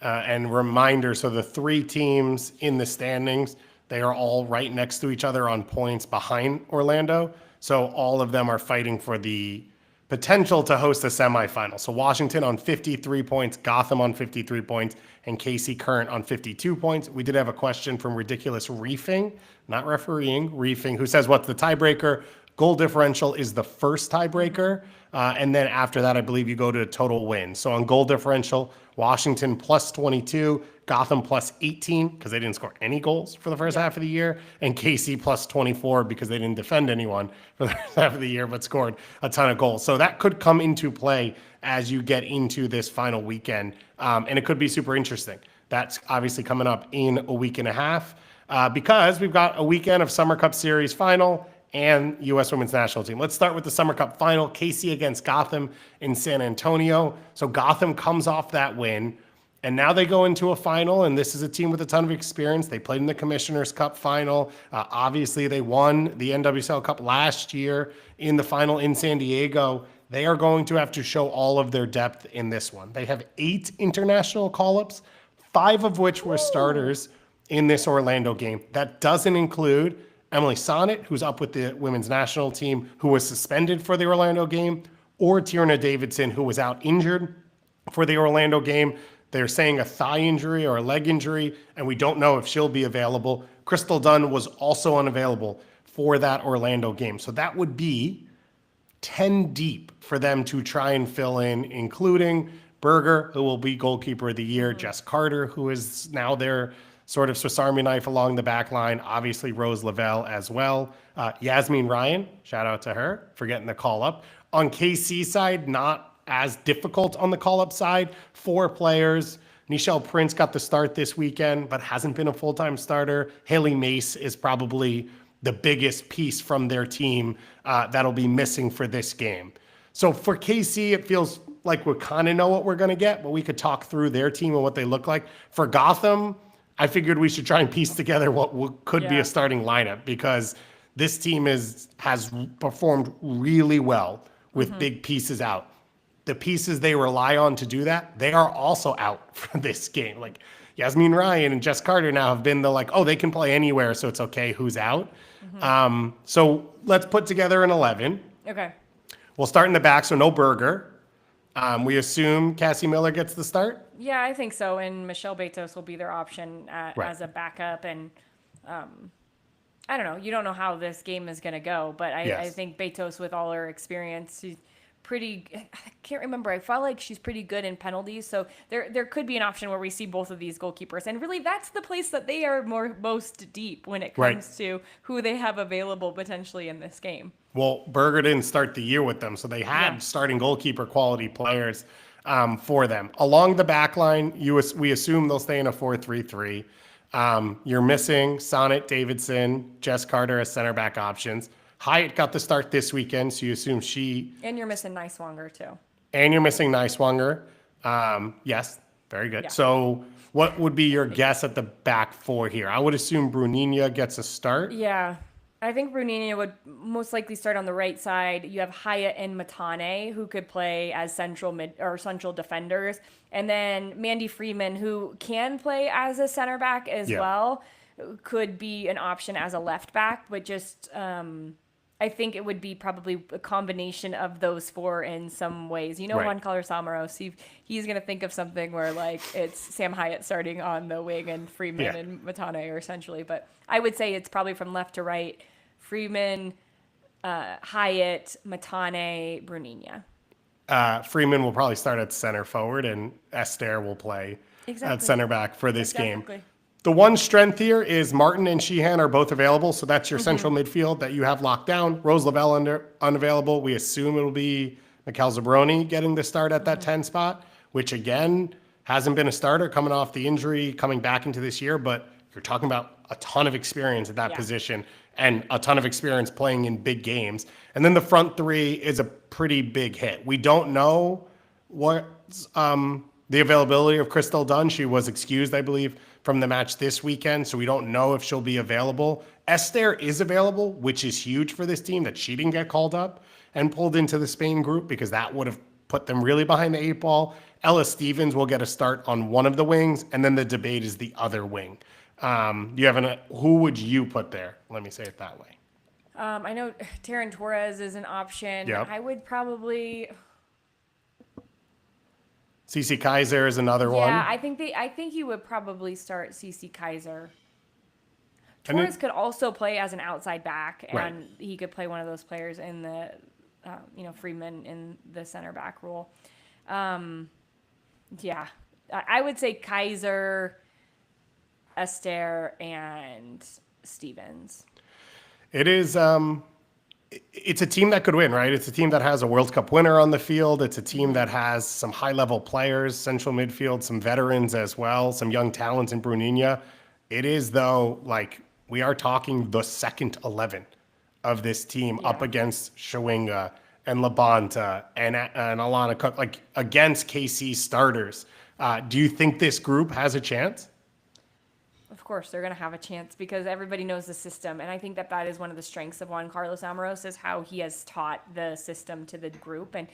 And reminder, so the 3 teams in the standings, they are all right next to each other on points behind Orlando. So all of them are fighting for the potential to host a semifinal. So Washington on 53 points, Gotham on 53 points, and KC Current on 52 points. We did have a question from Ridiculous Reefing, not refereeing, Reefing, who says, what's the tiebreaker? Goal differential is the first tiebreaker. And then after that, I believe you go to total wins. So on goal differential, Washington plus 22, Gotham plus 18 because they didn't score any goals for the first half of the year, and KC plus 24 because they didn't defend anyone for the first half of the year but scored a ton of goals. So that could come into play as you get into this final weekend, and it could be super interesting. That's obviously coming up in a week and a half because we've got a weekend of Summer Cup Series final and U.S. Women's National Team. Let's start with the Summer Cup final, KC against Gotham in San Antonio. So Gotham comes off that win, and now they go into a final, and this is a team with a ton of experience. They played in the Commissioner's Cup final. Obviously, they won the NWSL Cup last year in the final in San Diego. They are going to have to show all of their depth in this one. They have 8 international call-ups, 5 of which were starters in this Orlando game. That doesn't include Emily Sonnet, who's up with the women's national team, who was suspended for the Orlando game, or Tierna Davidson, who was out injured for the Orlando game. They're saying a thigh injury or a leg injury, and we don't know if she'll be available. Crystal Dunn was also unavailable for that Orlando game. So that would be 10 deep for them to try and fill in, including Berger, who will be goalkeeper of the year, Jess Carter, who is now their sort of Swiss Army knife along the back line, obviously Rose Lavelle as well. Yasmin Ryan, shout out to her for getting the call up. On KC side, not as difficult on the call-up side. 4 players. Nichelle Prince got the start this weekend, but hasn't been a full-time starter. Haley Mace is probably the biggest piece from their team that'll be missing for this game. So for KC, it feels like we kind of know what we're going to get, but we could talk through their team and what they look like. For Gotham, I figured we should try and piece together what could be a starting lineup, because this team has performed really well with big pieces out. The pieces they rely on to do that, they are also out for this game. Like Yasmin Ryan and Jess Carter now have been they can play anywhere, so it's okay who's out. So let's put together an 11. Okay. We'll start in the back, so no Berger. We assume Cassie Miller gets the start? Yeah, I think so. And Michelle Betos will be their option as a backup. And I don't know. You don't know how this game is going to go, but I think Betos, with all her experience, she's pretty. I can't remember. I felt like she's pretty good in penalties. So there could be an option where we see both of these goalkeepers. And really, that's the place that they are most deep when it comes to who they have available potentially in this game. Well, Berger didn't start the year with them, so they had starting goalkeeper quality players for them. Along the back line, we assume they'll stay in a 4-3-3. You're missing Sonnet, Davidson, Jess Carter as center back options. Hyatt got the start this weekend, so you assume she... And you're missing Neiswanger, too. And you're missing Neiswanger. Yes, very good. Yeah. So what would be your guess at the back 4 here? I would assume Brunina gets a start. Yeah. I think Brunina would most likely start on the right side. You have Hyatt and Matane, who could play as central defenders. And then Mandy Freeman, who can play as a center back as well, could be an option as a left back, but just I think it would be probably a combination of those four in some ways. Right. Juan Carlos Samaros, he's going to think of something where like it's Sam Hyatt starting on the wing and Freeman and Matane are essentially. But I would say it's probably from left to right: Freeman, Hyatt, Matane, Bruninia. Freeman will probably start at center forward, and Esther will play at center back for this game. The one strength here is Martin and Sheehan are both available, so that's your central midfield that you have locked down. Rose Lavelle unavailable. We assume it'll be Mikhail Zabroni getting the start at that 10 spot, which again hasn't been a starter coming off the injury, coming back into this year, but you're talking about a ton of experience at that position and a ton of experience playing in big games. And then the front three is a pretty big hit. We don't know what the availability of Crystal Dunn. She was excused, I believe, from the match this weekend, so we don't know if she'll be available. Esther is available, which is huge for this team that she didn't get called up and pulled into the Spain group because that would have put them really behind the 8 ball. Ella Stevens will get a start on one of the wings, and then the debate is the other wing. Who would you put there? Let me say it that way. I know Taryn Torres is an option. Yep. I would probably... Cece Kaiser is another one. Yeah, I think he would probably start Cece Kaiser. Torres could also play as an outside back, and he could play one of those players in the, Freeman in the center back role. I would say Kaiser, Esther, and Stevens. It is. It's a team that could win, right? It's a team that has a World Cup winner on the field. It's a team that has some high-level players, central midfield, some veterans as well, some young talents in Bruninia. It is, though, like we are talking the second 11 of this team up against Shawinga and Labonta and Alana Cook, like against KC starters. Do you think this group has a chance? Of course, they're going to have a chance because everybody knows the system. And I think that is one of the strengths of Juan Carlos Samaros is how he has taught the system to the group. And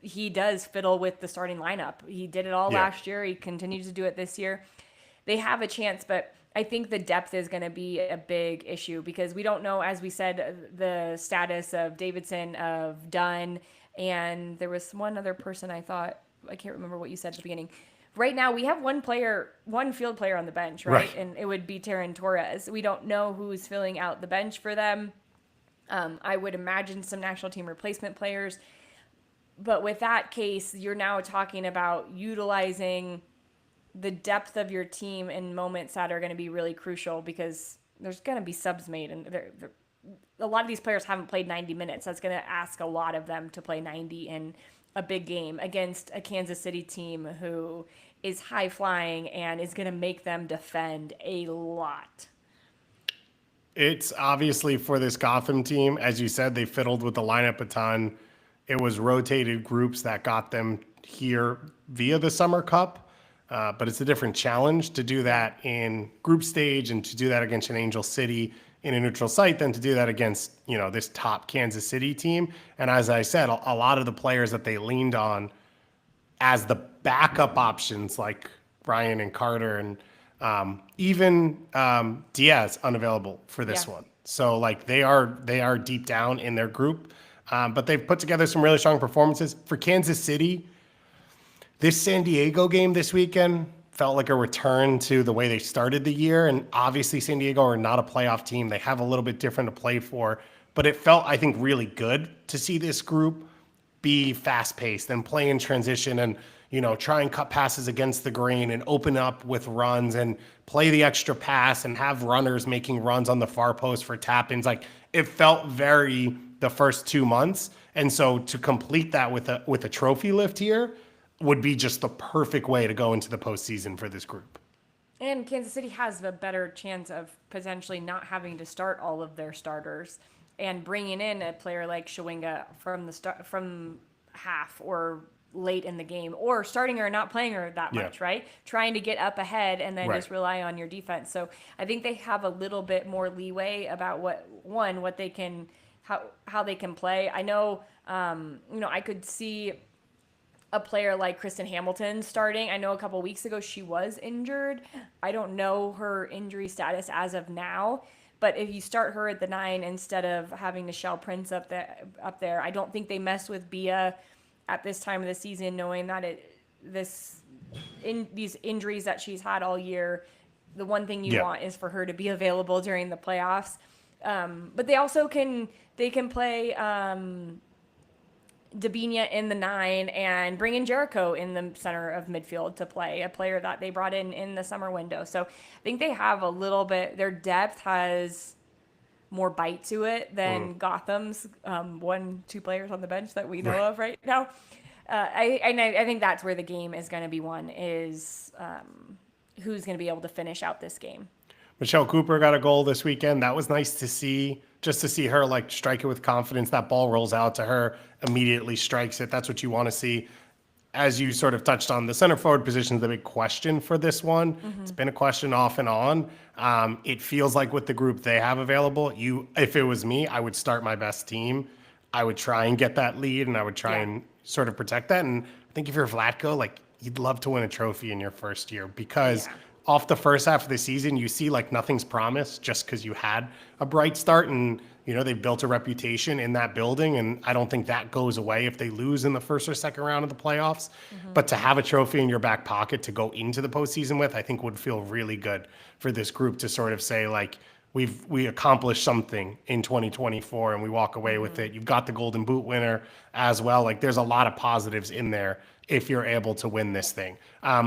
he does fiddle with the starting lineup. He did it all last year. He continues to do it this year. They have a chance, but I think the depth is going to be a big issue because we don't know, as we said, the status of Davidson, of Dunn, and there was one other person I can't remember what you said at the beginning. Right now, we have one field player on the bench, right? And it would be Taryn Torres. We don't know who's filling out the bench for them. I would imagine some national team replacement players. But with that case, you're now talking about utilizing the depth of your team in moments that are going to be really crucial because there's going to be subs made. And a lot of these players haven't played 90 minutes. That's going to ask a lot of them to play 90 in a big game against a Kansas City team who is high flying and is going to make them defend a lot. It's obviously for this Gotham team, as you said, they fiddled with the lineup a ton. It was rotated groups that got them here via the Summer Cup, but it's a different challenge to do that in group stage and to do that against an Angel City in a neutral site than to do that against, this top Kansas City team. And as I said, a lot of the players that they leaned on as the backup options, like Brian and Carter and even Diaz unavailable for this one. So like they are deep down in their group, but they've put together some really strong performances. For Kansas City, this San Diego game this weekend felt like a return to the way they started the year. And obviously San Diego are not a playoff team. They have a little bit different to play for, but it felt, I think, really good to see this group be fast paced and play in transition and, try and cut passes against the grain and open up with runs and play the extra pass and have runners making runs on the far post for tap-ins. Like it felt very the first 2 months. And so to complete that with a trophy lift here would be just the perfect way to go into the postseason for this group. And Kansas City has a better chance of potentially not having to start all of their starters and bringing in a player like Shawinga from half or late in the game, or starting her and not playing her that much, right? Trying to get up ahead and then just rely on your defense. So I think they have a little bit more leeway about what they can, how they can play. I know, I could see a player like Kristen Hamilton starting. I know a couple weeks ago she was injured. I don't know her injury status as of now, But if you start her at the 9 instead of having Nichelle Prince up there, I don't think they mess with Bia at this time of the season, knowing that these injuries that she's had all year, the one thing you want is for her to be available during the playoffs. But they also can play Dabinia in the 9 and bring in Jericho in the center of midfield to play, a player that they brought in the summer window. So I think they have a little bit, their depth has more bite to it than Gotham's 1-2 players on the bench that we know of right now. I think that's where the game is going to be won, is who's going to be able to finish out this game. Michelle Cooper got a goal this weekend. That was nice to see, just to see her like strike it with confidence. That ball rolls out to her, immediately strikes it. That's what you want to see. As you sort of touched on, the center forward position is the big question for this one. It's been a question off and on. It feels like with the group they have available, if it was me, I would start my best team. I would try and get that lead, and I would try and sort of protect that. And I think if you're Vlatko, like, you'd love to win a trophy in your first year, because off the first half of the season, you see like nothing's promised just because you had a bright start, and they've built a reputation in that building, and I don't think that goes away if they lose in the first or second round of the playoffs. But to have a trophy in your back pocket to go into the postseason with, I think would feel really good for this group to sort of say, like, we accomplished something in 2024 and we walk away with it. You've got the Golden Boot winner as well. Like, there's a lot of positives in there if you're able to win this thing.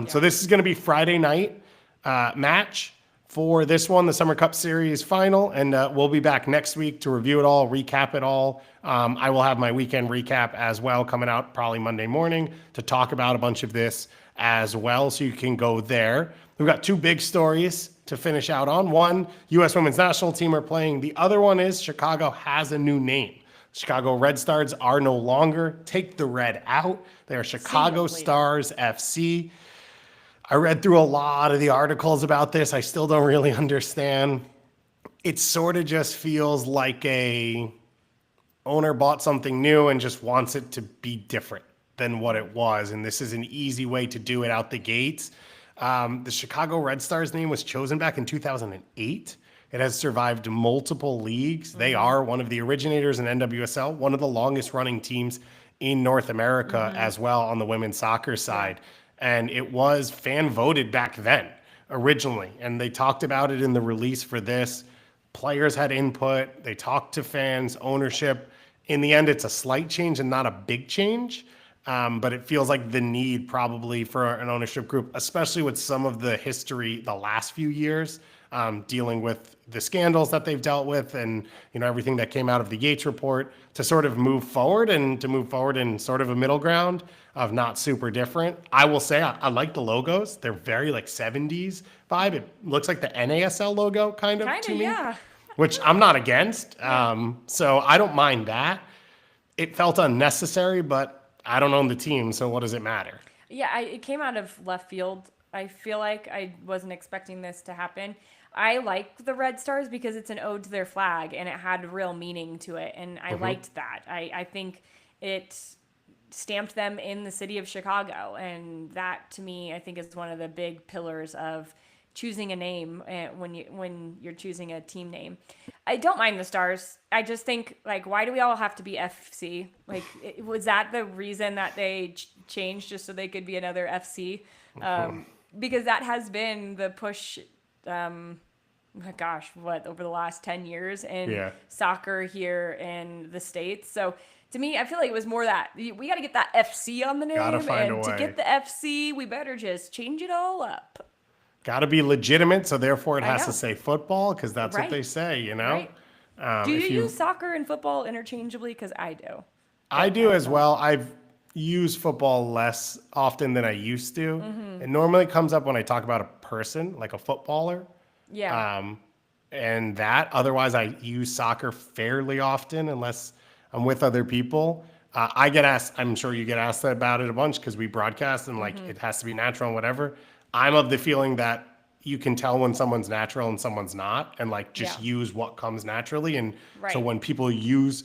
So this is going to be Friday night match for this one, the Summer Cup Series final, and we'll be back next week to review it all, recap it all. I will have my weekend recap as well coming out probably Monday morning to talk about a bunch of this as well, so you can go there. We've got 2 big stories to finish out on. One, U.S. Women's National Team are playing. The other one is Chicago has a new name. Chicago Red Stars are no longer. Take the red out. They are Chicago Stars FC. I read through a lot of the articles about this. I still don't really understand. It sort of just feels like a owner bought something new and just wants it to be different than what it was. And this is an easy way to do it out the gates. The Chicago Red Stars name was chosen back in 2008. It has survived multiple leagues. They are one of the originators in NWSL, one of the longest running teams in North America as well on the women's soccer side. And it was fan voted back then originally. And they talked about it in the release for this. Players had input. They talked to fans, ownership. In the end, it's a slight change and not a big change. But it feels like the need probably for an ownership group, especially with some of the history the last few years, dealing with the scandals that they've dealt with and, everything that came out of the Yates report, to sort of move forward and to move forward in sort of a middle ground of not super different. I will say I like the logos. They're very like 70s vibe. It looks like the NASL logo kind of to me, which I'm not against. So I don't mind that. It felt unnecessary, but I don't own the team, so what does it matter? Yeah, it came out of left field. I feel like I wasn't expecting this to happen. I like the Red Stars because it's an ode to their flag, and it had real meaning to it, and I liked that. I think it stamped them in the city of Chicago, and that, to me, I think is one of the big pillars of choosing a name when you're choosing a team name. I don't mind the Stars. I just think, like, why do we all have to be FC? Like, was that the reason that they changed, just so they could be another FC? Because that has been the push, over the last 10 years in soccer here in the States. So to me, I feel like it was more that we got to get that FC on the name. And to get the FC, we better just change it all up. Got to be legitimate, so therefore it has to say football, because that's what they say, Right. Do you use soccer and football interchangeably? Because I do. I do as well. I've used football less often than I used to. It normally comes up when I talk about a person, like a footballer. Yeah. And that. Otherwise, I use soccer fairly often, unless I'm with other people. I get asked, I'm sure you get asked about it a bunch, because we broadcast and like it has to be natural and whatever. I'm of the feeling that you can tell when someone's natural and someone's not, and like just use what comes naturally. And so when people use,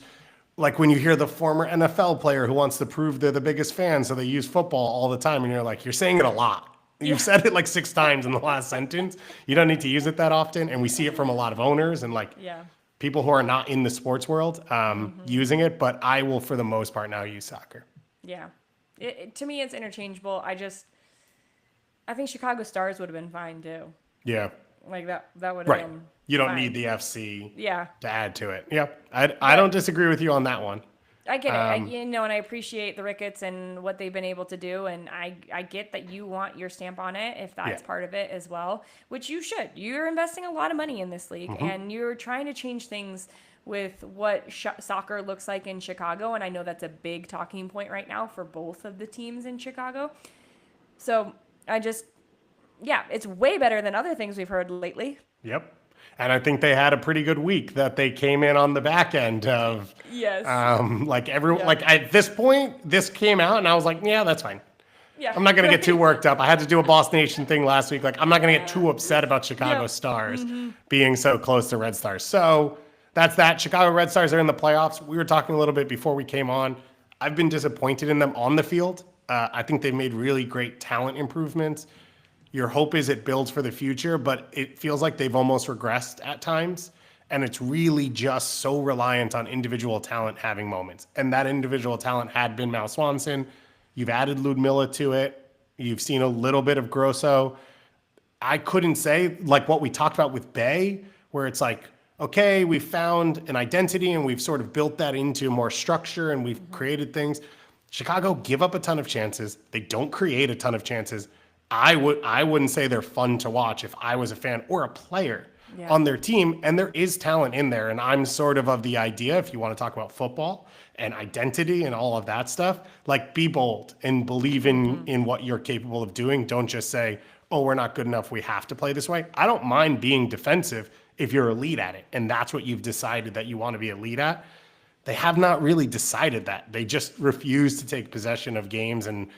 like when you hear the former NFL player who wants to prove they're the biggest fan, so they use football all the time, and you're like, you're saying it a lot. You've said it like 6 times in the last sentence. You don't need to use it that often. And we see it from a lot of owners and like people who are not in the sports world using it. But I will, for the most part, now use soccer. Yeah. To me, it's interchangeable. I think Chicago Stars would have been fine too. Yeah. Like that would have been You don't fine. need the FC to add to it. Yeah. I don't disagree with you on that one. I get it. And I appreciate the Ricketts and what they've been able to do. And I get that you want your stamp on it if that's part of it as well, which you should. You're investing a lot of money in this league and you're trying to change things with what soccer looks like in Chicago. And I know that's a big talking point right now for both of the teams in Chicago. So it's way better than other things we've heard lately. Yep. And I think they had a pretty good week that they came in on the back end of. Yes. Like at this point, this came out and I was like, yeah, that's fine. Yeah. I'm not going to get too worked up. I had to do a Boss Nation thing last week. Like, I'm not going to get too upset about Chicago Stars being so close to Red Stars. So that's that. Chicago Red Stars are in the playoffs. We were talking a little bit before we came on. I've been disappointed in them on the field. I think they've made really great talent improvements. Your hope is it builds for the future, but it feels like they've almost regressed at times. And it's really just so reliant on individual talent having moments. And that individual talent had been Mal Swanson. You've added Ludmilla to it. You've seen a little bit of Grosso. I couldn't say, like what we talked about with Bay, where it's like, okay, we've found an identity and we've sort of built that into more structure and we've created things. Chicago give up a ton of chances. They don't create a ton of chances. I wouldn't say they're fun to watch if I was a fan or a player on their team. And there is talent in there. And I'm sort of the idea, if you want to talk about football and identity and all of that stuff, like be bold and believe in what you're capable of doing. Don't just say, oh, we're not good enough, we have to play this way. I don't mind being defensive if you're elite at it. And that's what you've decided that you want to be elite at. They have not really decided that. They just refuse to take possession of games. And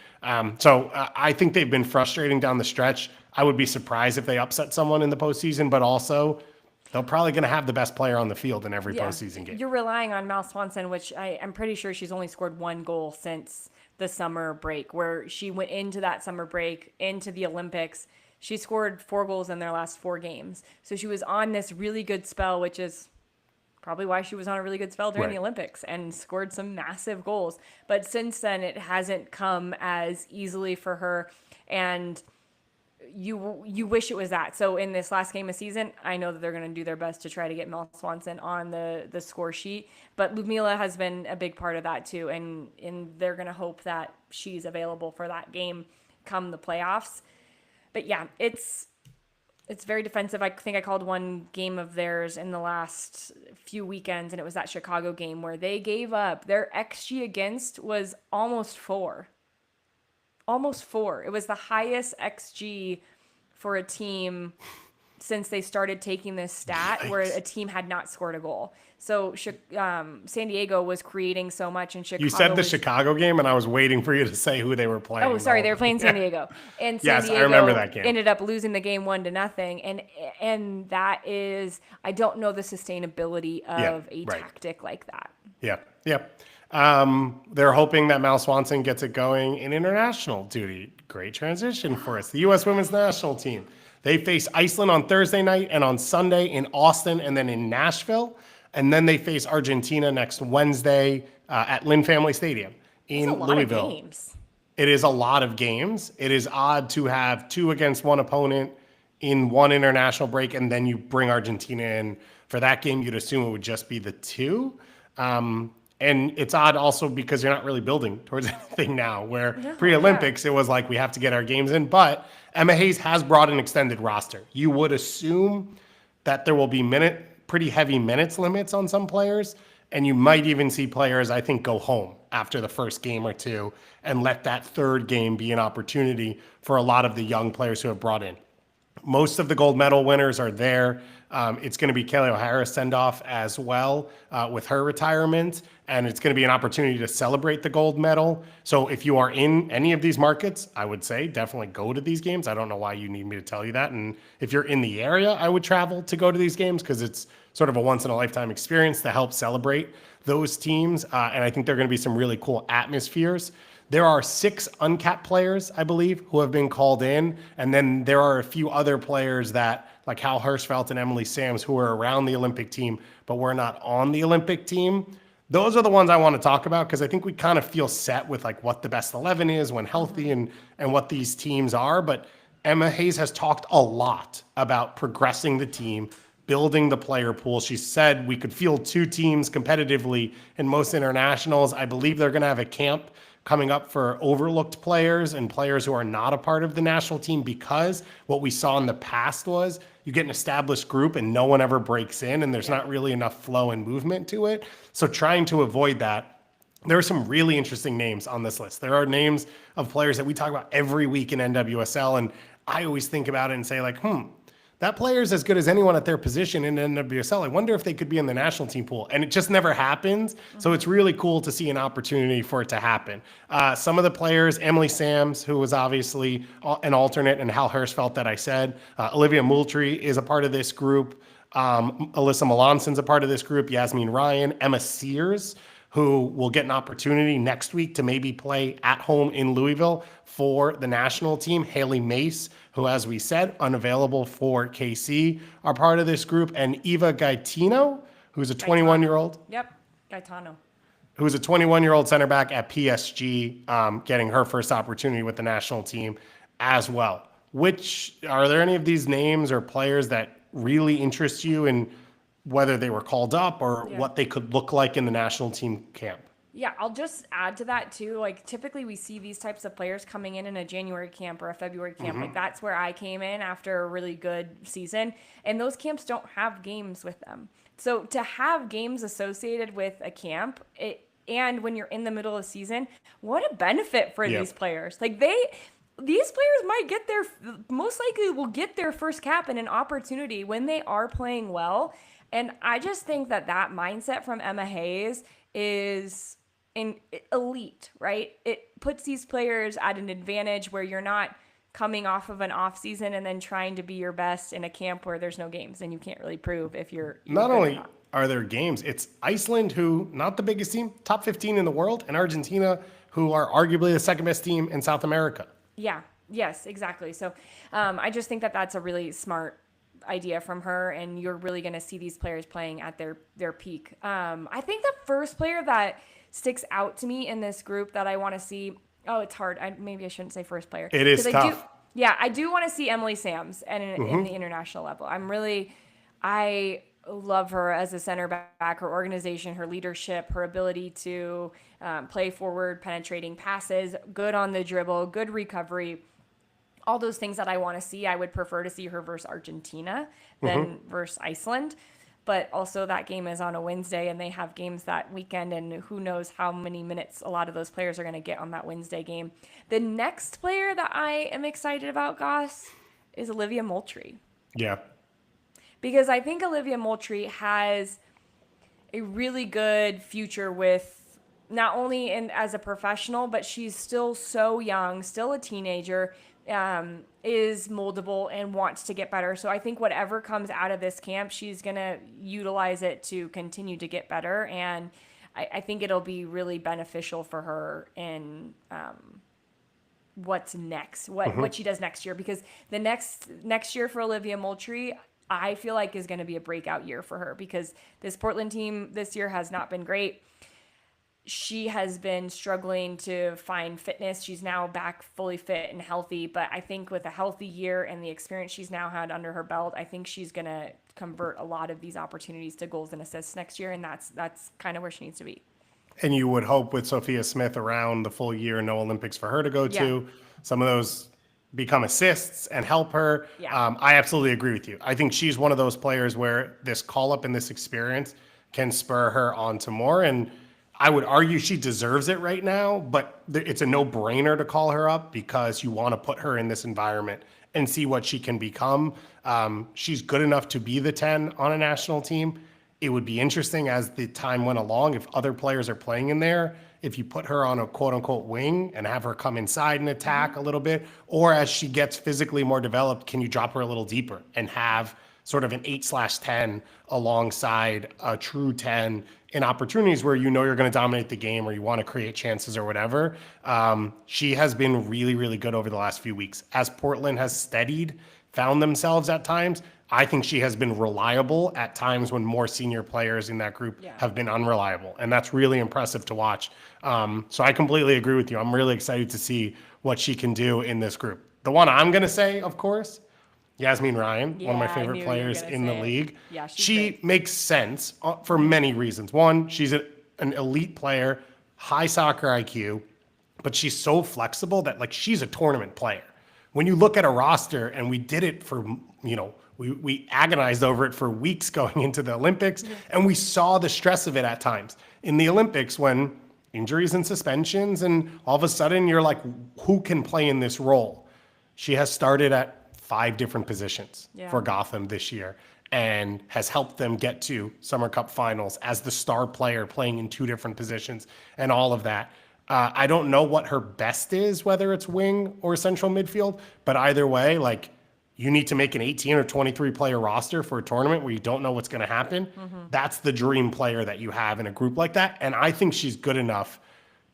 so I think they've been frustrating down the stretch. I would be surprised if they upset someone in the postseason, but also they're probably going to have the best player on the field in every postseason game. You're relying on Mal Swanson, which I'm pretty sure she's only scored 1 goal since the summer break, where she went into that summer break, into the Olympics. She scored 4 goals in their last 4 games. So she was on this really good spell, which is probably why she was on a really good spell during the Olympics and scored some massive goals. But since then, it hasn't come as easily for her. And you wish it was that. So in this last game of season, I know that they're going to do their best to try to get Mel Swanson on the score sheet. But Ludmilla has been a big part of that too. And they're going to hope that she's available for that game come the playoffs. But yeah, it's very defensive. I think I called one game of theirs in the last few weekends, and it was that Chicago game where they gave up. Their XG against was almost 4. Almost 4. It was the highest XG for a team since they started taking this stat, where a team had not scored a goal. So San Diego was creating so much, and Chicago. You said the Chicago game, and I was waiting for you to say who they were playing. Oh, sorry, they were playing San Diego, and San Diego I remember that game. Ended up losing the game 1-0, and that is, I don't know the sustainability of a tactic like that. Yeah. They're hoping that Mal Swanson gets it going in international duty. Great transition for us. The U.S. Women's National Team. They face Iceland on Thursday night and on Sunday in Austin and then in Nashville. And then they face Argentina next Wednesday at Lynn Family Stadium in Louisville. Games. It is a lot of games. It is odd to have 2 against 1 opponent in one international break, and then you bring Argentina in for that game. You'd assume it would just be the 2. And it's odd also because you're not really building towards anything now, where pre-Olympics, it was like, we have to get our games in. But Emma Hayes has brought an extended roster. You would assume that there will be pretty heavy minutes limits on some players. And you might even see players, I think, go home after the first game or 2 and let that third game be an opportunity for a lot of the young players who have brought in. Most of the gold medal winners are there. It's going to be Kelly O'Hara's send-off as well with her retirement, and it's going to be an opportunity to celebrate the gold medal. So if you are in any of these markets, I would say definitely go to these games. I don't know why you need me to tell you that. And if you're in the area, I would travel to go to these games because it's sort of a once-in-a-lifetime experience to help celebrate those teams. And I think there are going to be some really cool atmospheres. There are 6 uncapped players, I believe, who have been called in. And then there are a few other players that, like Hal Hirschfeld and Emily Sams, who are around the Olympic team, but were not on the Olympic team. Those are the ones I want to talk about because I think we kind of feel set with like what the best 11 is when healthy and what these teams are. But Emma Hayes has talked a lot about progressing the team, building the player pool. She said we could field 2 teams competitively in most internationals. I believe they're going to have a camp coming up for overlooked players and players who are not a part of the national team, because what we saw in the past was you get an established group and no one ever breaks in and there's not really enough flow and movement to it. So trying to avoid that, there are some really interesting names on this list. There are names of players that we talk about every week in NWSL, and I always think about it and say like, that player is as good as anyone at their position in NWSL. I wonder if they could be in the national team pool. And it just never happens. So it's really cool to see an opportunity for it to happen. Some of the players, Emily Sams, who was obviously an alternate, and Hal Hirschfeld that I said. Olivia Moultrie is a part of this group. Alyssa Melanson's a part of this group. Yasmin Ryan, Emma Sears, who will get an opportunity next week to maybe play at home in Louisville for the national team. Haley Mace, who, as we said, unavailable for KC, are part of this group. And Eva Gaetano, who's a 21-year-old. Yep, Gaetano. Who's a 21-year-old center back at PSG, getting her first opportunity with the national team as well. Are there any of these names or players that really interest you in whether they were called up or what they could look like in the national team camp? Yeah, I'll just add to that too. Like typically we see these types of players coming in a January camp or a February camp. Like that's where I came in after a really good season, and those camps don't have games with them. So to have games associated with a camp, and when you're in the middle of the season, what a benefit for these players. Like these players might most likely will get their first cap and an opportunity when they are playing well. And I just think that mindset from Emma Hayes is elite, right? It puts these players at an advantage where you're not coming off of an off season and then trying to be your best in a camp where there's no games and you can't really prove if you're not only are there games, it's Iceland, who not the biggest team, top 15 in the world, and Argentina, who are arguably the second best team in South America. Yeah. Yes, exactly. So I just think that that's a really smart idea from her, and you're really going to see these players playing at their peak. I think the first player that sticks out to me in this group that I want to see, it's hard. Maybe I shouldn't say first player. It is tough. I do want to see Emily Sams in the international level. I love her as a center back, her organization, her leadership, her ability to play forward, penetrating passes, good on the dribble, good recovery. All those things that I want to see. I would prefer to see her versus Argentina than versus Iceland. But also that game is on a Wednesday and they have games that weekend, and who knows how many minutes a lot of those players are going to get on that Wednesday game. The next player that I am excited about, Goss, is Olivia Moultrie. Yeah. Because I think Olivia Moultrie has a really good future with not only as a professional, but she's still so young, still a teenager, is moldable and wants to get better. So I think whatever comes out of this camp, she's going to utilize it to continue to get better. And I think it'll be really beneficial for her in what's next, what she does next year. Because the next year for Olivia Moultrie, I feel like is going to be a breakout year for her, because this Portland team this year has not been great. She has been struggling to find fitness. She's now back fully fit and healthy. But I think with a healthy year and the experience she's now had under her belt, I think she's going to convert a lot of these opportunities to goals and assists next year. And that's kind of where she needs to be. And you would hope with Sophia Smith around the full year, no Olympics for her to go to, some of those become assists and help her. Yeah. I absolutely agree with you. I think she's one of those players where this call up and this experience can spur her on to more. And I would argue she deserves it right now, but it's a no-brainer to call her up because you want to put her in this environment and see what she can become. She's good enough to be the 10 on a national team. It would be interesting as the time went along, if other players are playing in there, if you put her on a quote-unquote wing and have her come inside and attack a little bit, or as she gets physically more developed, can you drop her a little deeper and have sort of an 8/10 alongside a true 10 in opportunities where you know you're going to dominate the game or you want to create chances or whatever. She has been really, really good over the last few weeks. As Portland has steadied, found themselves at times, I think she has been reliable at times when more senior players in that group have been unreliable. And that's really impressive to watch. So I completely agree with you. I'm really excited to see what she can do in this group. The one I'm going to say, of course, Yasmin Ryan, one of my favorite players in the league. Yeah, she makes sense for many reasons. One, she's an elite player, high soccer IQ, but she's so flexible that like she's a tournament player. When you look at a roster, and we did it for, we agonized over it for weeks going into the Olympics, and we saw the stress of it at times. In the Olympics, when injuries and suspensions, and all of a sudden you're like, who can play in this role? She has started at 5 different positions for Gotham this year and has helped them get to Summer Cup finals as the star player playing in 2 different positions and all of that. I don't know what her best is, whether it's wing or central midfield, but either way, like you need to make an 18 or 23 player roster for a tournament where you don't know what's going to happen. That's the dream player that you have in a group like that. And I think she's good enough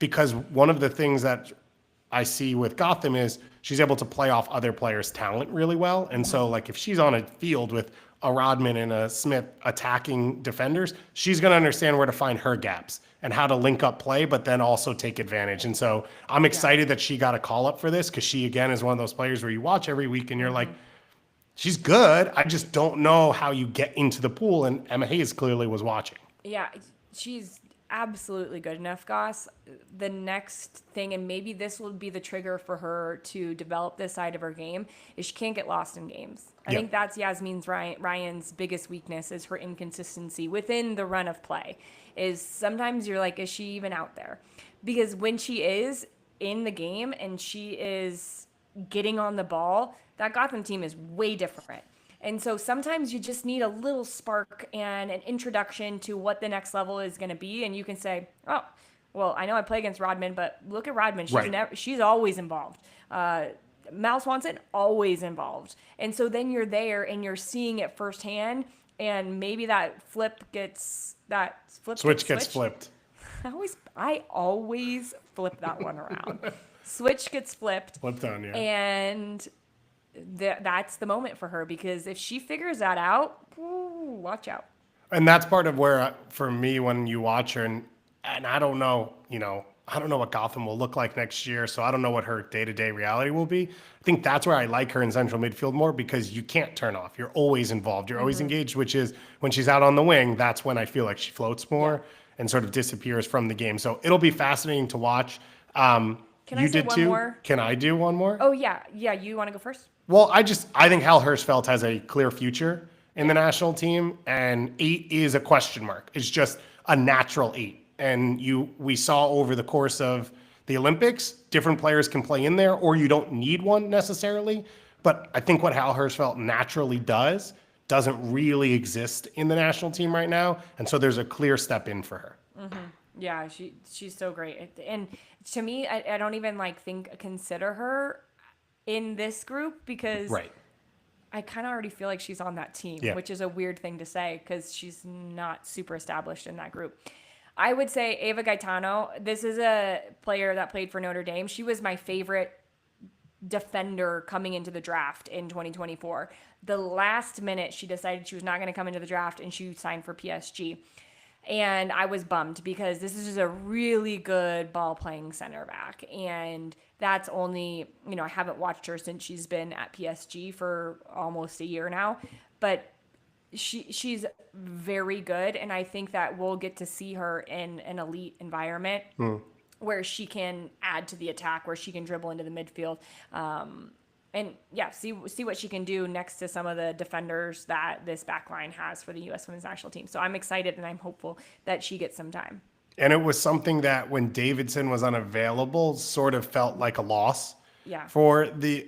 because one of the things that I see with Gotham is she's able to play off other players' talent really well. And so like if she's on a field with a Rodman and a Smith attacking defenders, she's going to understand where to find her gaps and how to link up play, but then also take advantage. And so I'm excited that she got a call up for this because she, again, is one of those players where you watch every week and you're like, she's good. I just don't know how you get into the pool. And Emma Hayes clearly was watching. Yeah, she's absolutely good enough, Goss. The next thing, and maybe this will be the trigger for her to develop this side of her game, is she can't get lost in games. I think that's Ryan's biggest weakness is her inconsistency within the run of play. Is sometimes you're like, is she even out there? Because when she is in the game and she is getting on the ball, that Gotham team is way different. And so sometimes you just need a little spark and an introduction to what the next level is going to be. And you can say, oh, well, I know I play against Rodman, but look at Rodman. She's always involved. Mal Swanson, always involved. And so then you're there and you're seeing it firsthand. And maybe that Switch gets flipped. I always flip that one around. Switch gets flipped. Flipped on, yeah. And that's the moment for her, because if she figures that out, watch out. And that's part of where, for me, when you watch her, and I don't know, I don't know what Gotham will look like next year, so I don't know what her day-to-day reality will be. I think that's where I like her in central midfield more, because you can't turn off. You're always involved. You're always engaged, which is when she's out on the wing, that's when I feel like she floats more and sort of disappears from the game. So it'll be fascinating to watch. Can I say one more? Can I do one more? Oh, yeah. Yeah, you want to go first? Well, I think Hal Hirschfeld has a clear future in the national team, and 8 is a question mark. It's just a natural 8. And we saw over the course of the Olympics, different players can play in there, or you don't need one necessarily. But I think what Hal Hirschfeld naturally doesn't really exist in the national team right now. And so there's a clear step in for her. Yeah, she's so great. And to me, I don't even consider her in this group, because I kind of already feel like she's on that team, which is a weird thing to say because she's not super established in that group. I would say Ava Gaetano. This is a player that played for Notre Dame. She was my favorite defender coming into the draft in 2024. The last minute, she decided she was not going to come into the draft, and she signed for PSG. And I was bummed because this is just a really good ball-playing center back. And that's only, I haven't watched her since she's been at PSG for almost a year now. But she's very good, and I think that we'll get to see her in an elite environment where she can add to the attack, where she can dribble into the midfield, and see what she can do next to some of the defenders that this back line has for the U.S. Women's National Team. So I'm excited, and I'm hopeful that she gets some time. And it was something that when Davidson was unavailable sort of felt like a loss. For the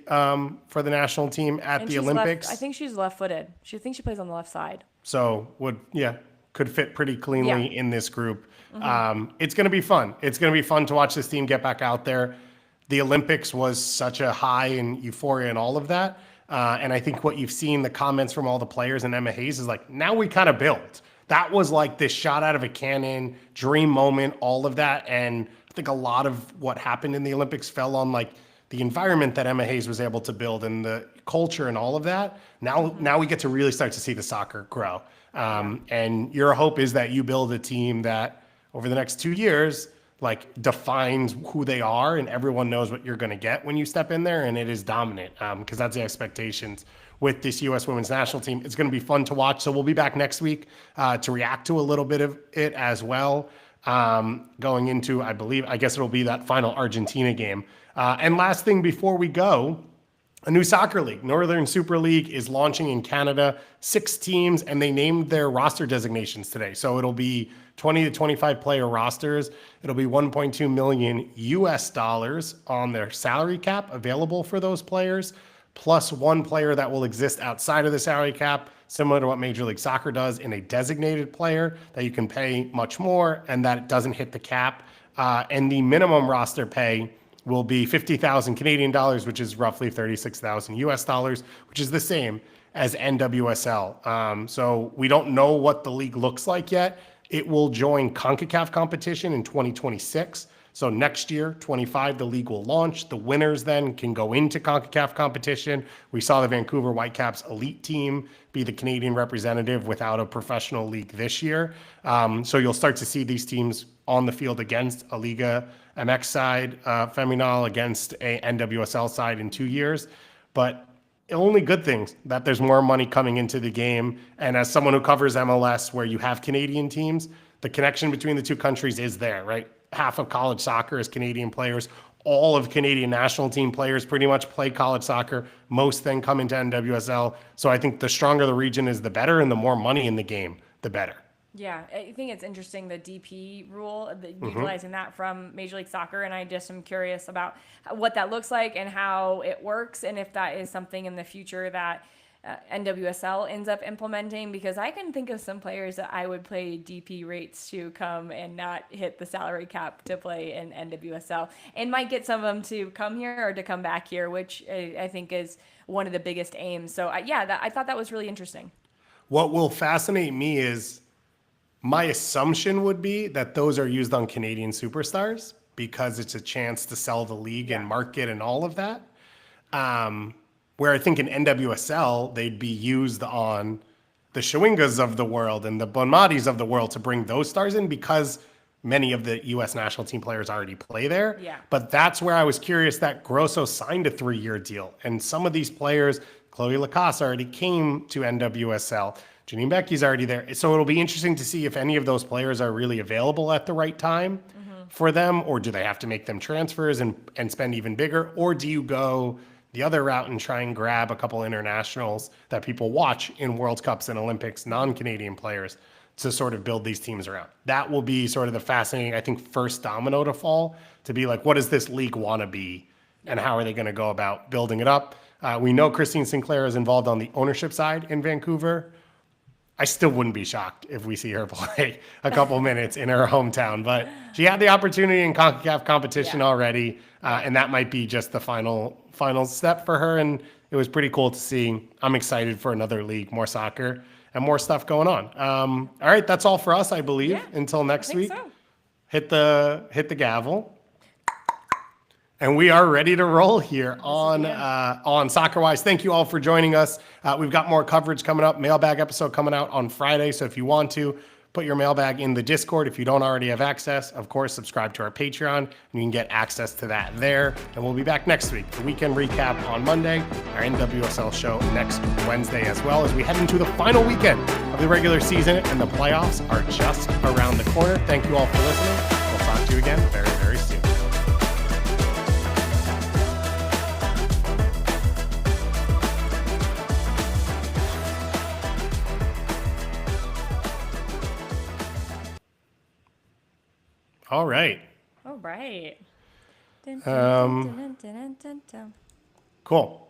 national team at the Olympics. I think she's left-footed. She thinks she plays on the left side. So could fit pretty cleanly in this group. It's going to be fun. It's going to be fun to watch this team get back out there. The Olympics was such a high and euphoria and all of that. And I think what you've seen, the comments from all the players and Emma Hayes is like, now we kind of build. That was like this shot out of a cannon, dream moment, all of that. And I think a lot of what happened in the Olympics fell on like the environment that Emma Hayes was able to build and the culture and all of that. Now we get to really start to see the soccer grow. And your hope is that you build a team that over the next 2 years, like defines who they are and everyone knows what you're going to get when you step in there, and it is dominant because that's the expectations with this U.S. women's national team. It's going to be fun to watch. So we'll be back next week to react to a little bit of it as well. Going into, I guess it'll be that final Argentina game. And last thing before we go, a new soccer league, Northern Super League, is launching in Canada. 6 teams, and they named their roster designations today. So it'll be 20 to 25 player rosters. It'll be 1.2 million US dollars on their salary cap available for those players, plus 1 player that will exist outside of the salary cap, similar to what Major League Soccer does, in a designated player that you can pay much more and that doesn't hit the cap. And the minimum roster pay will be 50,000 Canadian dollars, which is roughly 36,000 US dollars, which is the same as NWSL. So we don't know what the league looks like yet. It will join CONCACAF competition in 2026. So next year, 25, the league will launch. The winners then can go into CONCACAF competition. We saw the Vancouver Whitecaps elite team be the Canadian representative without a professional league this year. So you'll start to see these teams on the field against a Liga MX side, Feminal against a NWSL side in 2 years. But only good things that there's more money coming into the game. And as someone who covers MLS where you have Canadian teams, the connection between the two countries is there, right? Half of college soccer is Canadian players. All of Canadian national team players pretty much play college soccer. Most then come into NWSL. So I think the stronger the region is, the better, and the more money in the game, the better. Yeah, I think it's interesting, the DP rule, utilizing that from Major League Soccer, and I just am curious about what that looks like and how it works, and if that is something in the future that NWSL ends up implementing, because I can think of some players that I would play DP rates to come and not hit the salary cap to play in NWSL, and might get some of them to come here or to come back here, which I think is one of the biggest aims. So I thought that was really interesting. What will fascinate me is, my assumption would be that those are used on Canadian superstars because it's a chance to sell the league and market and all of that. Where I think in NWSL, they'd be used on the Shawingas of the world and the Bonmatis of the world to bring those stars in, because many of the U.S. national team players already play there. Yeah. But that's where I was curious that Grosso signed a 3-year deal. And some of these players, Chloe Lacasse already came to NWSL. Janine Becky's already there. So it'll be interesting to see if any of those players are really available at the right time for them, or do they have to make them transfers and spend even bigger? Or do you go the other route and try and grab a couple internationals that people watch in World Cups and Olympics, non-Canadian players, to sort of build these teams around? That will be sort of the fascinating, I think, first domino to fall, to be like, what does this league want to be and how are they going to go about building it up? We know Christine Sinclair is involved on the ownership side in Vancouver. I still wouldn't be shocked if we see her play a couple minutes in her hometown, but she had the opportunity in CONCACAF competition already, and that might be just the final step for her, and it was pretty cool to see. I'm excited for another league, more soccer, and more stuff going on. All right, that's all for us, I believe. Yeah, until next week. So. Hit the gavel. And we are ready to roll here on Soccer Wise. Thank you all for joining us. We've got more coverage coming up. Mailbag episode coming out on Friday. So if you want to, put your mailbag in the Discord. If you don't already have access, of course, subscribe to our Patreon, and you can get access to that there. And we'll be back next week. The weekend recap on Monday, our NWSL show next Wednesday, as well as we head into the final weekend of the regular season, and the playoffs are just around the corner. Thank you all for listening. We'll talk to you again very, very soon. All right. All right. Cool.